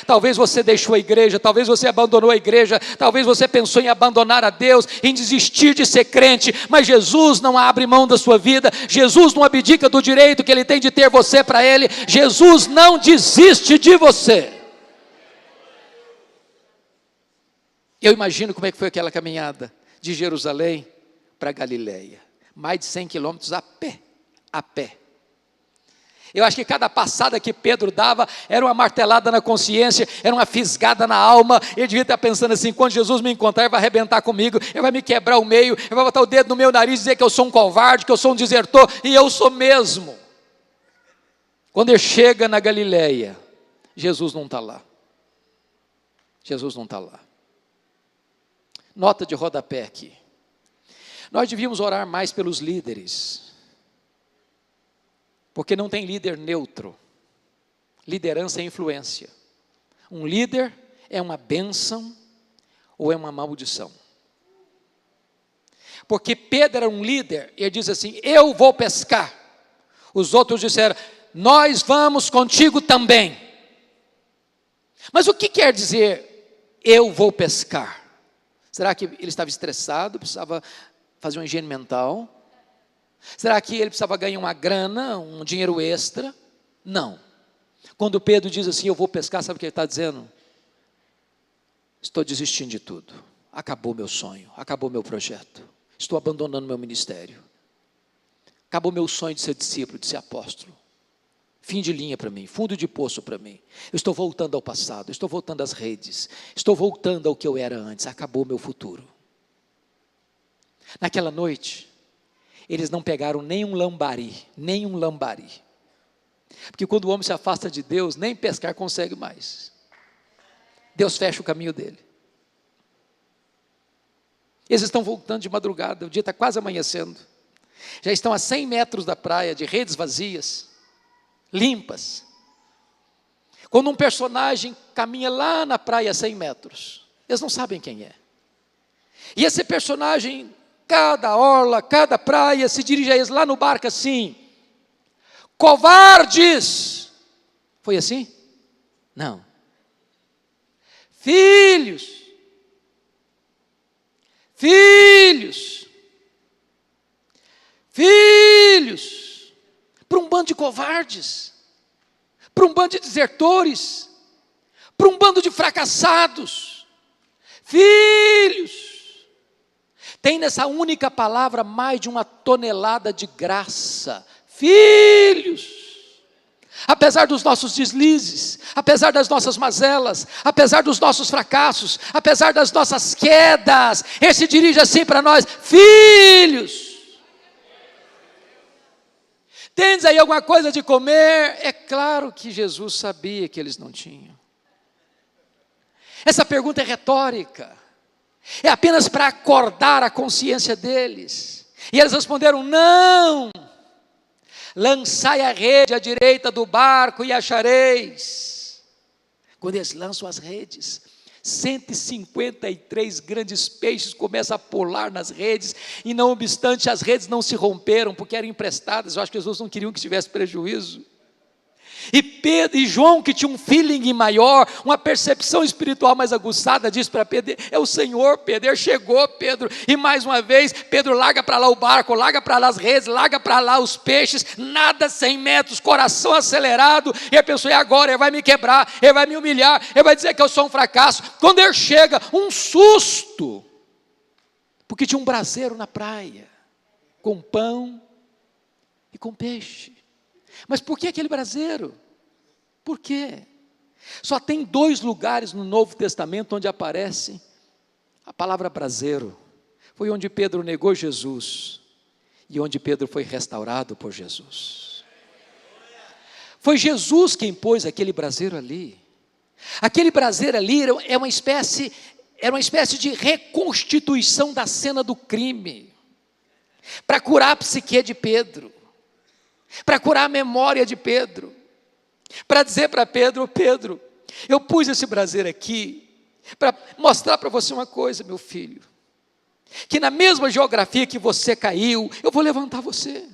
Talvez você deixou a igreja, talvez você abandonou a igreja, talvez você pensou em abandonar a Deus, em desistir de ser crente, mas Jesus não abre mão da sua vida, Jesus não abdica do direito que Ele tem de ter você para Ele, Jesus não desiste de você. Eu imagino como é que foi aquela caminhada de Jerusalém para Galileia, mais de 100 quilômetros a pé. Eu acho que cada passada que Pedro dava era uma martelada na consciência, era uma fisgada na alma. Ele devia estar pensando assim: quando Jesus me encontrar, ele vai arrebentar comigo, ele vai me quebrar o meio, ele vai botar o dedo no meu nariz e dizer que eu sou um covarde, que eu sou um desertor, e eu sou mesmo. Quando ele chega na Galileia, Jesus não está lá. Jesus não está lá. Nota de rodapé aqui: nós devíamos orar mais pelos líderes, porque não tem líder neutro. Liderança é influência. Um líder é uma bênção ou é uma maldição. Porque Pedro era um líder, e ele diz assim: eu vou pescar. Os outros disseram: nós vamos contigo também. Mas o que quer dizer eu vou pescar? Será que ele estava estressado, precisava fazer uma higiene mental? Será que ele precisava ganhar uma grana, um dinheiro extra? Não. Quando Pedro diz assim: eu vou pescar, sabe o que ele está dizendo? Estou desistindo de tudo. Acabou meu sonho, acabou meu projeto. Estou abandonando meu ministério. Acabou meu sonho de ser discípulo, de ser apóstolo. Fim de linha para mim, fundo de poço para mim. Eu estou voltando ao passado, estou voltando às redes, estou voltando ao que eu era antes, acabou meu futuro. Naquela noite, eles não pegaram nem um lambari. Porque quando o homem se afasta de Deus, nem pescar consegue mais. Deus fecha o caminho dele. Eles estão voltando de madrugada, o dia está quase amanhecendo. Já estão a 100 metros da praia, de redes vazias, limpas. Quando um personagem caminha lá na praia a 100 metros, eles não sabem quem é. E esse personagem, cada orla, cada praia, se dirige a eles lá no barco assim: covardes! Foi assim? Não. Filhos! Para um bando de covardes, para um bando de desertores, para um bando de fracassados. Filhos! Tem nessa única palavra mais de 1 tonelada de graça. Filhos! Apesar dos nossos deslizes, apesar das nossas mazelas, apesar dos nossos fracassos, apesar das nossas quedas, Ele se dirige assim para nós: filhos! Tendes aí alguma coisa de comer? É claro que Jesus sabia que eles não tinham. Essa pergunta é retórica, é apenas para acordar a consciência deles. E eles responderam: não. Lançai a rede à direita do barco e achareis. Quando eles lançam as redes, 153 grandes peixes começam a pular nas redes, e não obstante as redes não se romperam, porque eram emprestadas. Eu acho que Jesus não queria que tivesse prejuízo. E Pedro e João, que tinha um feeling maior, uma percepção espiritual mais aguçada, disse para Pedro: é o Senhor, Pedro. Ele chegou, Pedro, e mais uma vez Pedro larga para lá o barco, larga para lá as redes, larga para lá os peixes, nada 100 metros, coração acelerado. E a pessoa: e agora? Ele vai me quebrar, ele vai me humilhar, ele vai dizer que eu sou um fracasso. Quando ele chega, um susto, porque tinha um braseiro na praia, com pão e com peixe. Mas por que aquele braseiro? Por quê? Só tem 2 lugares no Novo Testamento onde aparece a palavra braseiro. Foi onde Pedro negou Jesus e onde Pedro foi restaurado por Jesus. Foi Jesus quem pôs aquele braseiro ali. Aquele braseiro ali era uma espécie de reconstituição da cena do crime, para curar a psique de Pedro, para curar a memória de Pedro, para dizer para Pedro: Pedro, eu pus esse braseiro aqui para mostrar para você uma coisa, meu filho, que na mesma geografia que você caiu, eu vou levantar você.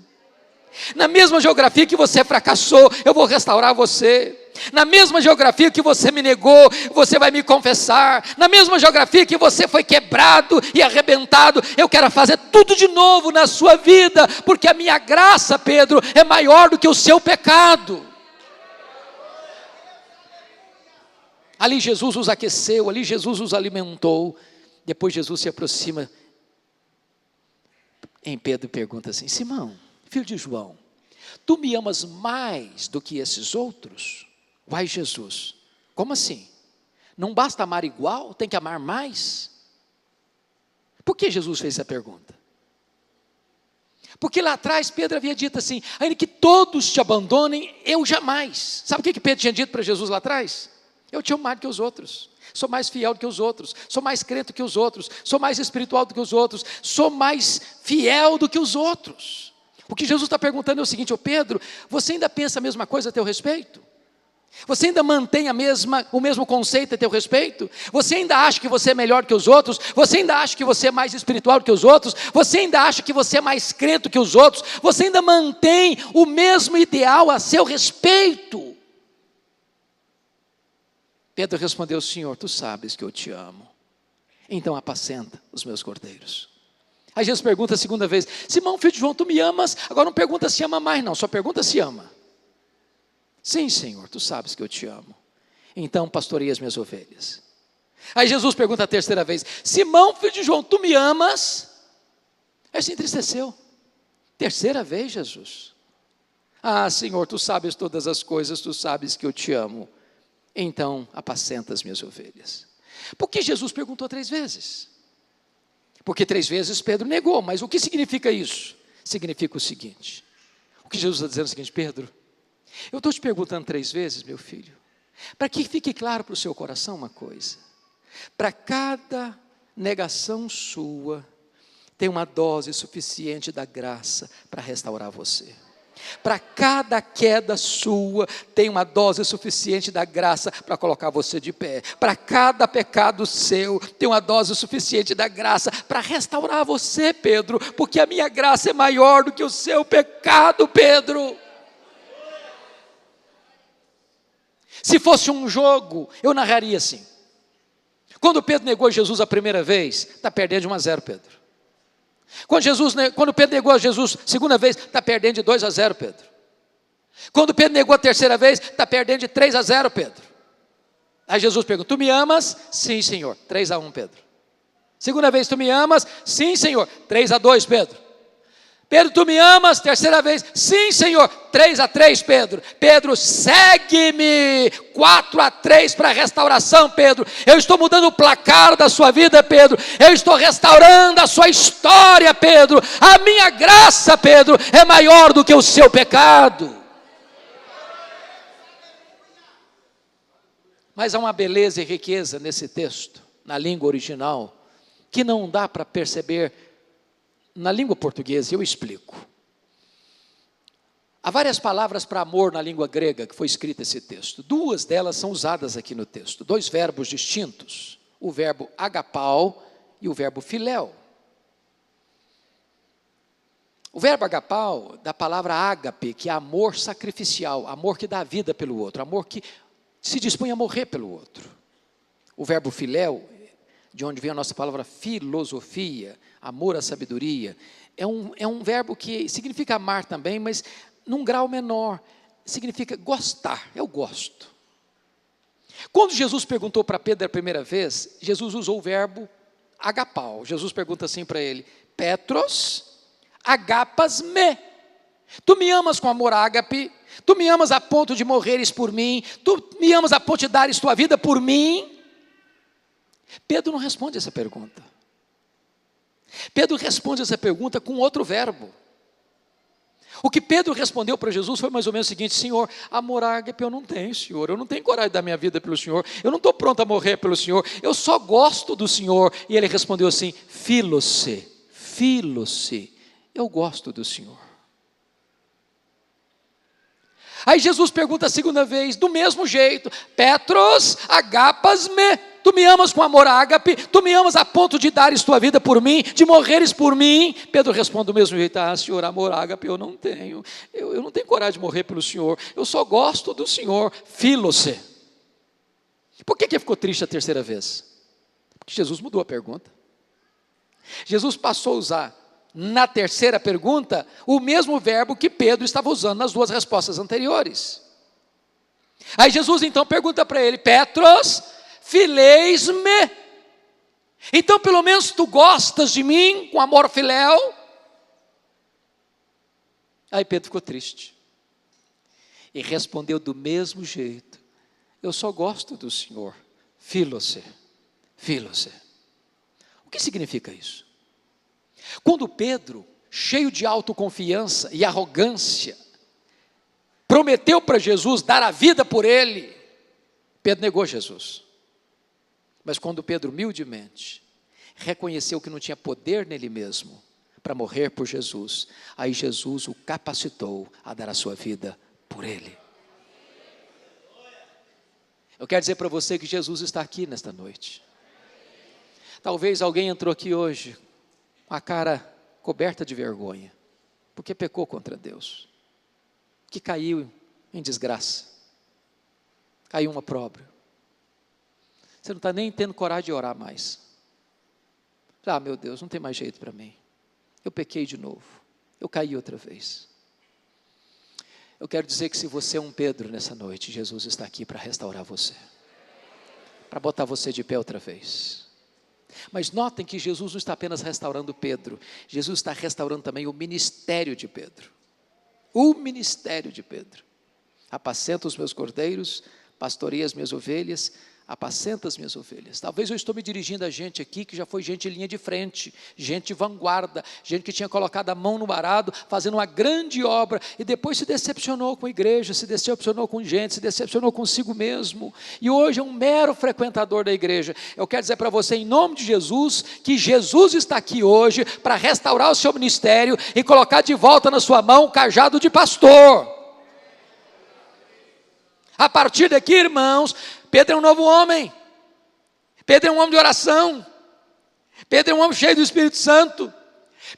Na mesma geografia que você fracassou, eu vou restaurar você. Na mesma geografia que você me negou, você vai me confessar. Na mesma geografia que você foi quebrado e arrebentado, eu quero fazer tudo de novo na sua vida, porque a minha graça, Pedro, é maior do que o seu pecado. Ali Jesus os aqueceu, ali Jesus os alimentou. Depois Jesus se aproxima em Pedro e pergunta assim: Simão, filho de João, tu me amas mais do que esses outros? Uai, Jesus, como assim? Não basta amar igual, tem que amar mais? Por que Jesus fez essa pergunta? Porque lá atrás Pedro havia dito assim: ainda que todos te abandonem, eu jamais. Sabe o que Pedro tinha dito para Jesus lá atrás? Eu te amo mais do que os outros, sou mais fiel do que os outros, sou mais crente do que os outros, sou mais espiritual do que os outros, sou mais fiel do que os outros. O que Jesus está perguntando é o seguinte: ô Pedro, você ainda pensa a mesma coisa a teu respeito? Você ainda mantém o mesmo conceito a teu respeito? Você ainda acha que você é melhor que os outros? Você ainda acha que você é mais espiritual do que os outros? Você ainda acha que você é mais crente do que os outros? Você ainda mantém o mesmo ideal a seu respeito? Pedro respondeu: Senhor, tu sabes que eu te amo, então apacenta os meus cordeiros. Aí Jesus pergunta a segunda vez: Simão, filho de João, tu me amas? Agora não pergunta se ama mais não, só pergunta se ama. Sim, Senhor, tu sabes que eu te amo, então pastorei as minhas ovelhas. Aí Jesus pergunta a terceira vez: Simão, filho de João, tu me amas? Aí se entristeceu. Terceira vez, Jesus? Ah, Senhor, tu sabes todas as coisas, tu sabes que eu te amo. Então, apacenta as minhas ovelhas. Por que Jesus perguntou 3 vezes? Porque 3 vezes Pedro negou, mas o que significa isso? Significa o seguinte, o que Jesus está dizendo é o seguinte: Pedro, eu estou te perguntando 3 vezes, meu filho, para que fique claro para o seu coração uma coisa: para cada negação sua, tem uma dose suficiente da graça para restaurar você. Para cada queda sua, tem uma dose suficiente da graça para colocar você de pé. Para cada pecado seu, tem uma dose suficiente da graça para restaurar você, Pedro, porque a minha graça é maior do que o seu pecado, Pedro. Se fosse um jogo, eu narraria assim: quando Pedro negou Jesus a primeira vez, está perdendo de 1-0, Pedro. Quando Pedro negou a Jesus a segunda vez, está perdendo de 2-0, Pedro. Quando Pedro negou a terceira vez, está perdendo de 3-0, Pedro. Aí Jesus pergunta: tu me amas? Sim, Senhor. 3-1, Pedro. Segunda vez: tu me amas? Sim, Senhor. 3-2, Pedro. Pedro, tu me amas? Terceira vez: sim, Senhor. 3-3, Pedro. Pedro, segue-me. 4-3 para a restauração, Pedro. Eu estou mudando o placar da sua vida, Pedro. Eu estou restaurando a sua história, Pedro. A minha graça, Pedro, é maior do que o seu pecado. Mas há uma beleza e riqueza nesse texto, na língua original, que não dá para perceber na língua portuguesa. Eu explico. Há várias palavras para amor na língua grega que foi escrito esse texto. 2 delas são usadas aqui no texto. 2 verbos distintos. O verbo agapau e o verbo filéu. O verbo agapau, da palavra ágape, que é amor sacrificial, amor que dá a vida pelo outro, amor que se dispõe a morrer pelo outro. O verbo filéu, de onde vem a nossa palavra filosofia, amor à sabedoria, é um verbo que significa amar também, mas num grau menor, significa gostar. Eu gosto. Quando Jesus perguntou para Pedro a primeira vez, Jesus usou o verbo agapau. Jesus pergunta assim para ele: Petros, agapas me. Tu me amas com amor ágape? Tu me amas a ponto de morreres por mim? Tu me amas a ponto de dares tua vida por mim? Pedro não responde essa pergunta. Pedro responde essa pergunta com outro verbo. O que Pedro respondeu para Jesus foi mais ou menos o seguinte: Senhor, amor ágape eu não tenho, Senhor. Eu não tenho coragem de dar minha vida pelo Senhor. Eu não estou pronto a morrer pelo Senhor. Eu só gosto do Senhor. E ele respondeu assim: Filose, eu gosto do Senhor. Aí Jesus pergunta a segunda vez, do mesmo jeito: Petros, agapas me. Tu me amas com amor ágape? Tu me amas a ponto de dares tua vida por mim, de morreres por mim? Pedro responde do mesmo jeito: ah, Senhor, amor ágape eu não tenho. Eu não tenho coragem de morrer pelo Senhor. Eu só gosto do Senhor. Filose. Por que ficou triste a terceira vez? Porque Jesus mudou a pergunta. Jesus passou a usar na terceira pergunta o mesmo verbo que Pedro estava usando nas 2 respostas anteriores. Aí Jesus então pergunta para ele: Petros, fileis-me. Então pelo menos tu gostas de mim com amor filéu? Aí Pedro ficou triste e respondeu do mesmo jeito: eu só gosto do Senhor. Filose. O que significa isso? Quando Pedro, cheio de autoconfiança e arrogância, prometeu para Jesus dar a vida por ele, Pedro negou Jesus. Mas quando Pedro humildemente reconheceu que não tinha poder nele mesmo para morrer por Jesus, aí Jesus o capacitou a dar a sua vida por ele. Eu quero dizer para você que Jesus está aqui nesta noite. Talvez alguém entrou aqui hoje com a cara coberta de vergonha, porque pecou contra Deus, que caiu em desgraça, caiu um opróbrio. Você não está nem tendo coragem de orar mais. Ah, meu Deus, não tem mais jeito para mim. Eu pequei de novo, eu caí outra vez. Eu quero dizer que se você é um Pedro nessa noite, Jesus está aqui para restaurar você, para botar você de pé outra vez. Mas notem que Jesus não está apenas restaurando Pedro, Jesus está restaurando também o ministério de Pedro. O ministério de Pedro. Apacenta os meus cordeiros, pastoreia as minhas ovelhas, apacenta as minhas ovelhas. Talvez eu estou me dirigindo a gente aqui que já foi gente de linha de frente, gente de vanguarda, gente que tinha colocado a mão no arado, fazendo uma grande obra, e depois se decepcionou com a igreja, se decepcionou com gente, se decepcionou consigo mesmo, e hoje é um mero frequentador da igreja. Eu quero dizer para você, em nome de Jesus, que Jesus está aqui hoje para restaurar o seu ministério e colocar de volta na sua mão o cajado de pastor. A partir daqui, irmãos, Pedro é um novo homem. Pedro é um homem de oração. Pedro é um homem cheio do Espírito Santo.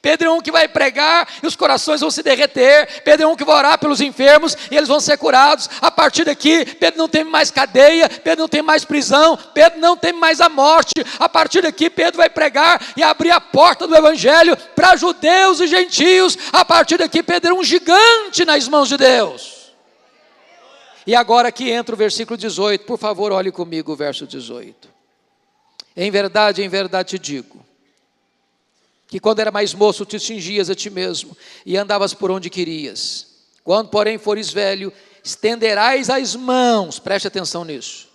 Pedro é um que vai pregar e os corações vão se derreter. Pedro é um que vai orar pelos enfermos e eles vão ser curados. A partir daqui, Pedro não tem mais cadeia, Pedro não tem mais prisão, Pedro não tem mais a morte. A partir daqui, Pedro vai pregar e abrir a porta do evangelho para judeus e gentios. A partir daqui, Pedro é um gigante nas mãos de Deus. E agora aqui entra o versículo 18, por favor, olhe comigo o verso 18. Em verdade te digo, que quando era mais moço te cingias a ti mesmo, e andavas por onde querias. Quando, porém, fores velho, estenderás as mãos, preste atenção nisso,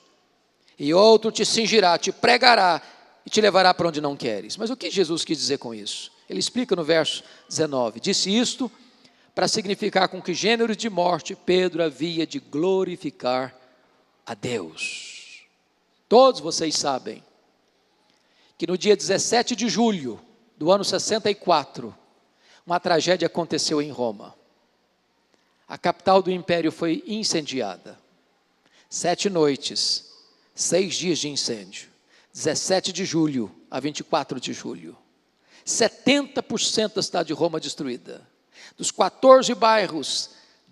e outro te cingirá, te pregará, e te levará para onde não queres. Mas o que Jesus quis dizer com isso? Ele explica no verso 19, disse isto para significar com que gênero de morte Pedro havia de glorificar a Deus. Todos vocês sabem que no dia 17 de julho do ano 64, uma tragédia aconteceu em Roma. A capital do império foi incendiada. 7 noites, 6 dias de incêndio. 17 de julho a 24 de julho. 70% da cidade de Roma destruída. Dos 14 bairros,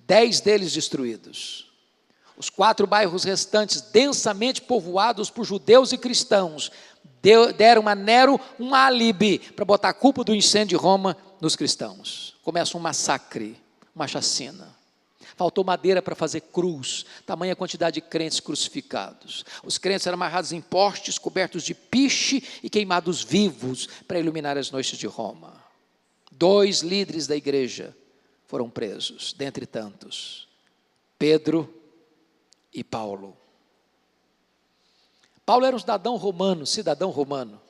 10 deles destruídos. Os 4 bairros restantes, densamente povoados por judeus e cristãos, deram a Nero um álibi para botar a culpa do incêndio de Roma nos cristãos. Começa um massacre, uma chacina. Faltou madeira para fazer cruz, tamanha quantidade de crentes crucificados. Os crentes eram amarrados em postes, cobertos de piche e queimados vivos para iluminar as noites de Roma. 2 líderes da igreja foram presos, dentre tantos, Pedro e Paulo. Paulo era um cidadão romano,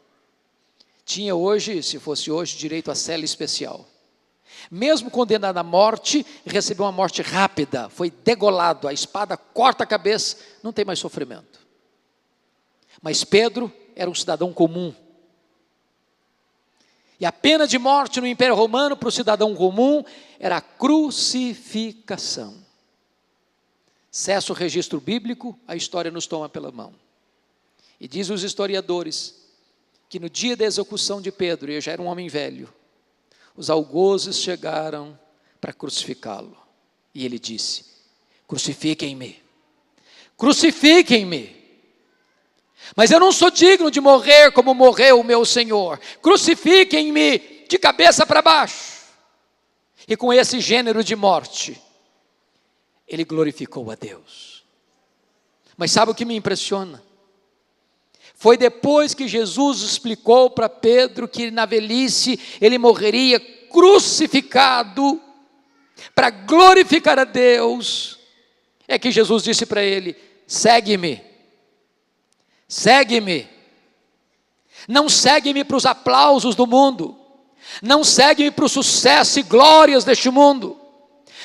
tinha hoje, se fosse hoje, direito a cela especial. Mesmo condenado à morte, recebeu uma morte rápida, foi degolado, a espada corta a cabeça, não tem mais sofrimento. Mas Pedro era um cidadão comum. E a pena de morte no Império Romano para o cidadão comum era a crucificação. Cessa o registro bíblico, a história nos toma pela mão. E diz os historiadores que no dia da execução de Pedro, ele já era um homem velho, os algozes chegaram para crucificá-lo. E ele disse: crucifiquem-me, crucifiquem-me. Mas eu não sou digno de morrer como morreu o meu Senhor. Crucifiquem-me de cabeça para baixo. E com esse gênero de morte, ele glorificou a Deus. Mas sabe o que me impressiona? Foi depois que Jesus explicou para Pedro que na velhice ele morreria crucificado para glorificar a Deus, é que Jesus disse para ele: segue-me. Segue-me. Não segue-me para os aplausos do mundo. Não segue-me para o sucesso e glórias deste mundo.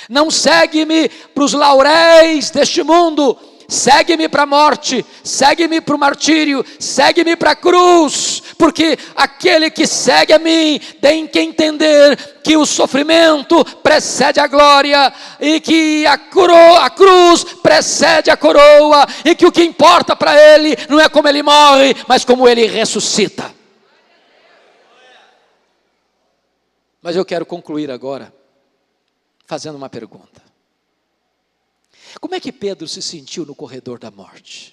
Não segue-me para os lauréis deste mundo. Segue-me para a morte, segue-me para o martírio, segue-me para a cruz, porque aquele que segue a mim tem que entender que o sofrimento precede a glória, e que a cruz precede a coroa, e que o que importa para ele não é como ele morre, mas como ele ressuscita. Mas eu quero concluir agora fazendo uma pergunta. Como é que Pedro se sentiu no corredor da morte?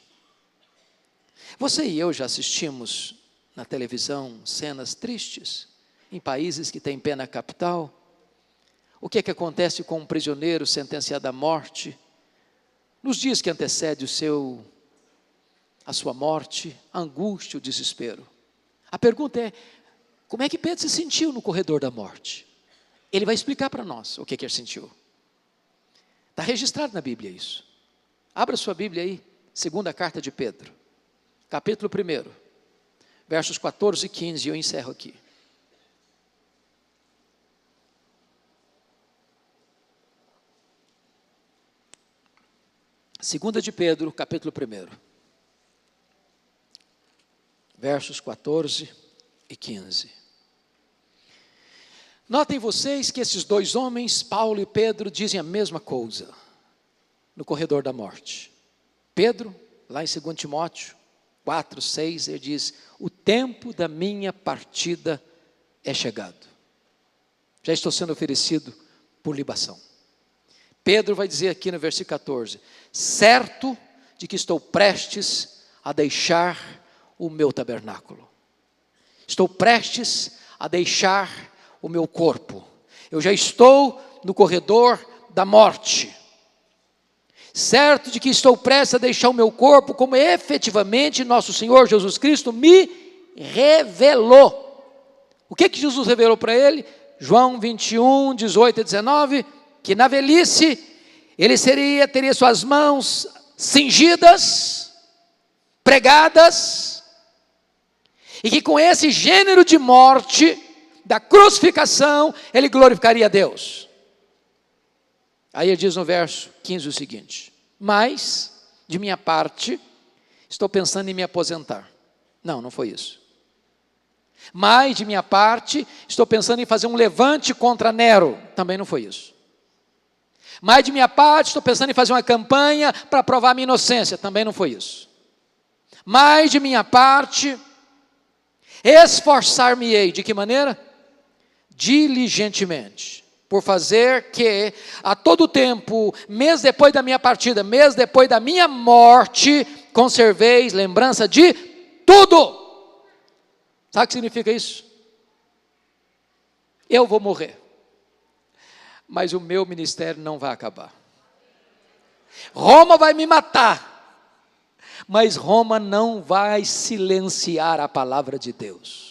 Você e eu já assistimos na televisão cenas tristes, em países que têm pena capital. O que é que acontece com um prisioneiro sentenciado à morte? Nos dias que antecedem a sua morte, a angústia, o desespero. A pergunta é, como é que Pedro se sentiu no corredor da morte? Ele vai explicar para nós o que ele sentiu. Está registrado na Bíblia isso. Abra sua Bíblia aí, segunda carta de Pedro, capítulo 1, versos 14 e 15, e eu encerro aqui. Segunda de Pedro, capítulo 1, versos 14 e 15. Notem vocês que esses dois homens, Paulo e Pedro, dizem a mesma coisa no corredor da morte. Pedro, lá em 2 Timóteo 4, 6, ele diz: o tempo da minha partida é chegado. Já estou sendo oferecido por libação. Pedro vai dizer aqui no versículo 14: certo de que estou prestes a deixar o meu tabernáculo. Estou prestes a deixar o meu corpo. Eu já estou no corredor da morte. Certo de que estou prestes a deixar o meu corpo, como efetivamente nosso Senhor Jesus Cristo me revelou. O que Jesus revelou para ele? João 21, 18 e 19, que na velhice ele teria suas mãos cingidas, pregadas, e que com esse gênero de morte, da crucificação, ele glorificaria a Deus. Aí ele diz no verso 15 o seguinte: mas, de minha parte, estou pensando em me aposentar. Não foi isso. Mas, de minha parte, estou pensando em fazer um levante contra Nero. Também não foi isso. Mas, de minha parte, estou pensando em fazer uma campanha para provar a minha inocência. Também não foi isso. Mas, de minha parte, esforçar-me-ei. De que maneira? Diligentemente, por fazer que a todo tempo, mês depois da minha partida, mês depois da minha morte, conserveis lembrança de tudo. Sabe o que significa isso? Eu vou morrer, mas o meu ministério não vai acabar. Roma vai me matar, mas Roma não vai silenciar a palavra de Deus.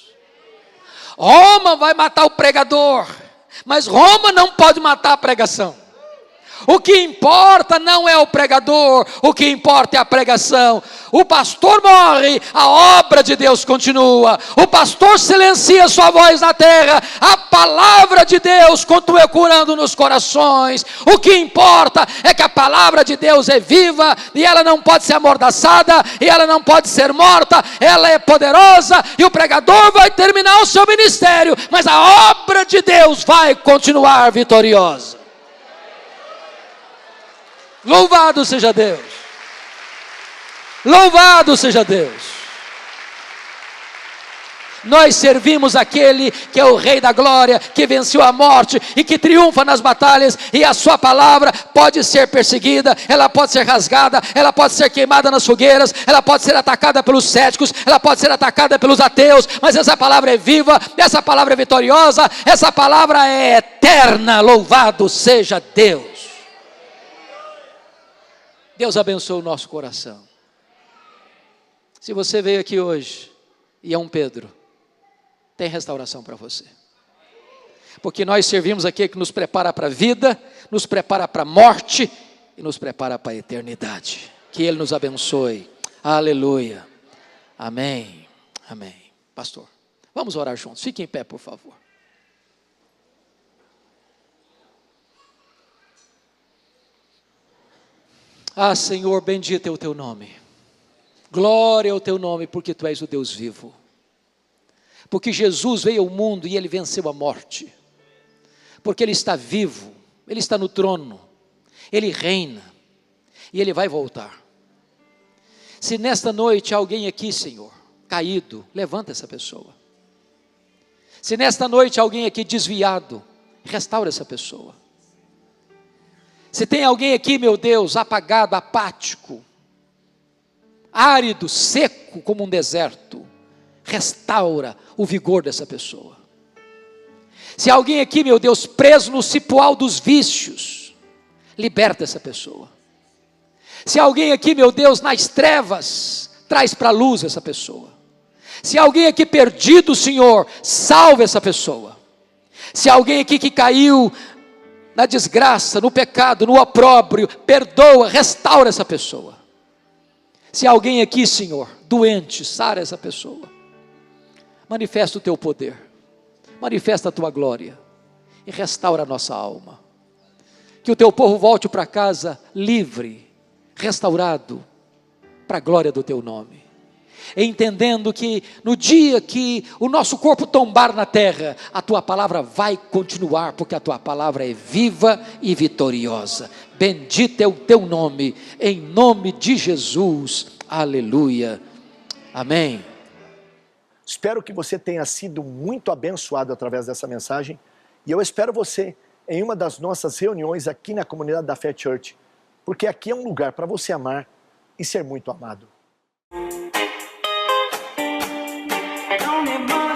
Roma vai matar o pregador, mas Roma não pode matar a pregação. O que importa não é o pregador, o que importa é a pregação. O pastor morre, a obra de Deus continua. O pastor silencia sua voz na terra, a palavra de Deus continua curando nos corações. O que importa é que a palavra de Deus é viva, e ela não pode ser amordaçada, e ela não pode ser morta, ela é poderosa, e o pregador vai terminar o seu ministério, mas a obra de Deus vai continuar vitoriosa. Louvado seja Deus. Louvado seja Deus. Nós servimos aquele que é o Rei da Glória, que venceu a morte e que triunfa nas batalhas, e a sua palavra pode ser perseguida, ela pode ser rasgada, ela pode ser queimada nas fogueiras, ela pode ser atacada pelos céticos, ela pode ser atacada pelos ateus, mas essa palavra é viva, essa palavra é vitoriosa, essa palavra é eterna. Louvado seja Deus. Deus abençoe o nosso coração. Se você veio aqui hoje e é um Pedro, tem restauração para você. Porque nós servimos aquele que nos prepara para a vida, nos prepara para a morte e nos prepara para a eternidade. Que Ele nos abençoe. Aleluia. Amém. Amém. Pastor, vamos orar juntos. Fique em pé, por favor. Ah, Senhor, bendito é o Teu nome. Glória ao Teu nome, porque Tu és o Deus vivo. Porque Jesus veio ao mundo e Ele venceu a morte. Porque Ele está vivo, Ele está no trono, Ele reina e Ele vai voltar. Se nesta noite há alguém aqui, Senhor, caído, levanta essa pessoa. Se nesta noite há alguém aqui desviado, restaura essa pessoa. Se tem alguém aqui, meu Deus, apagado, apático, árido, seco como um deserto, restaura o vigor dessa pessoa. Se alguém aqui, meu Deus, preso no cipoal dos vícios, liberta essa pessoa. Se alguém aqui, meu Deus, nas trevas, traz para a luz essa pessoa. Se alguém aqui perdido, Senhor, salve essa pessoa. Se alguém aqui que caiu na desgraça, no pecado, no opróbrio, perdoa, restaura essa pessoa. Se alguém aqui, Senhor, doente, sara essa pessoa. Manifesta o teu poder, manifesta a tua glória e restaura a nossa alma. Que o teu povo volte para casa livre, restaurado, para a glória do teu nome. Entendendo que no dia que o nosso corpo tombar na terra, a tua palavra vai continuar, porque a tua palavra é viva e vitoriosa. Bendito é o teu nome, em nome de Jesus, aleluia, amém. Espero que você tenha sido muito abençoado através dessa mensagem, e eu espero você em uma das nossas reuniões aqui na Comunidade da Fé Church, porque aqui é um lugar para você amar e ser muito amado. Don't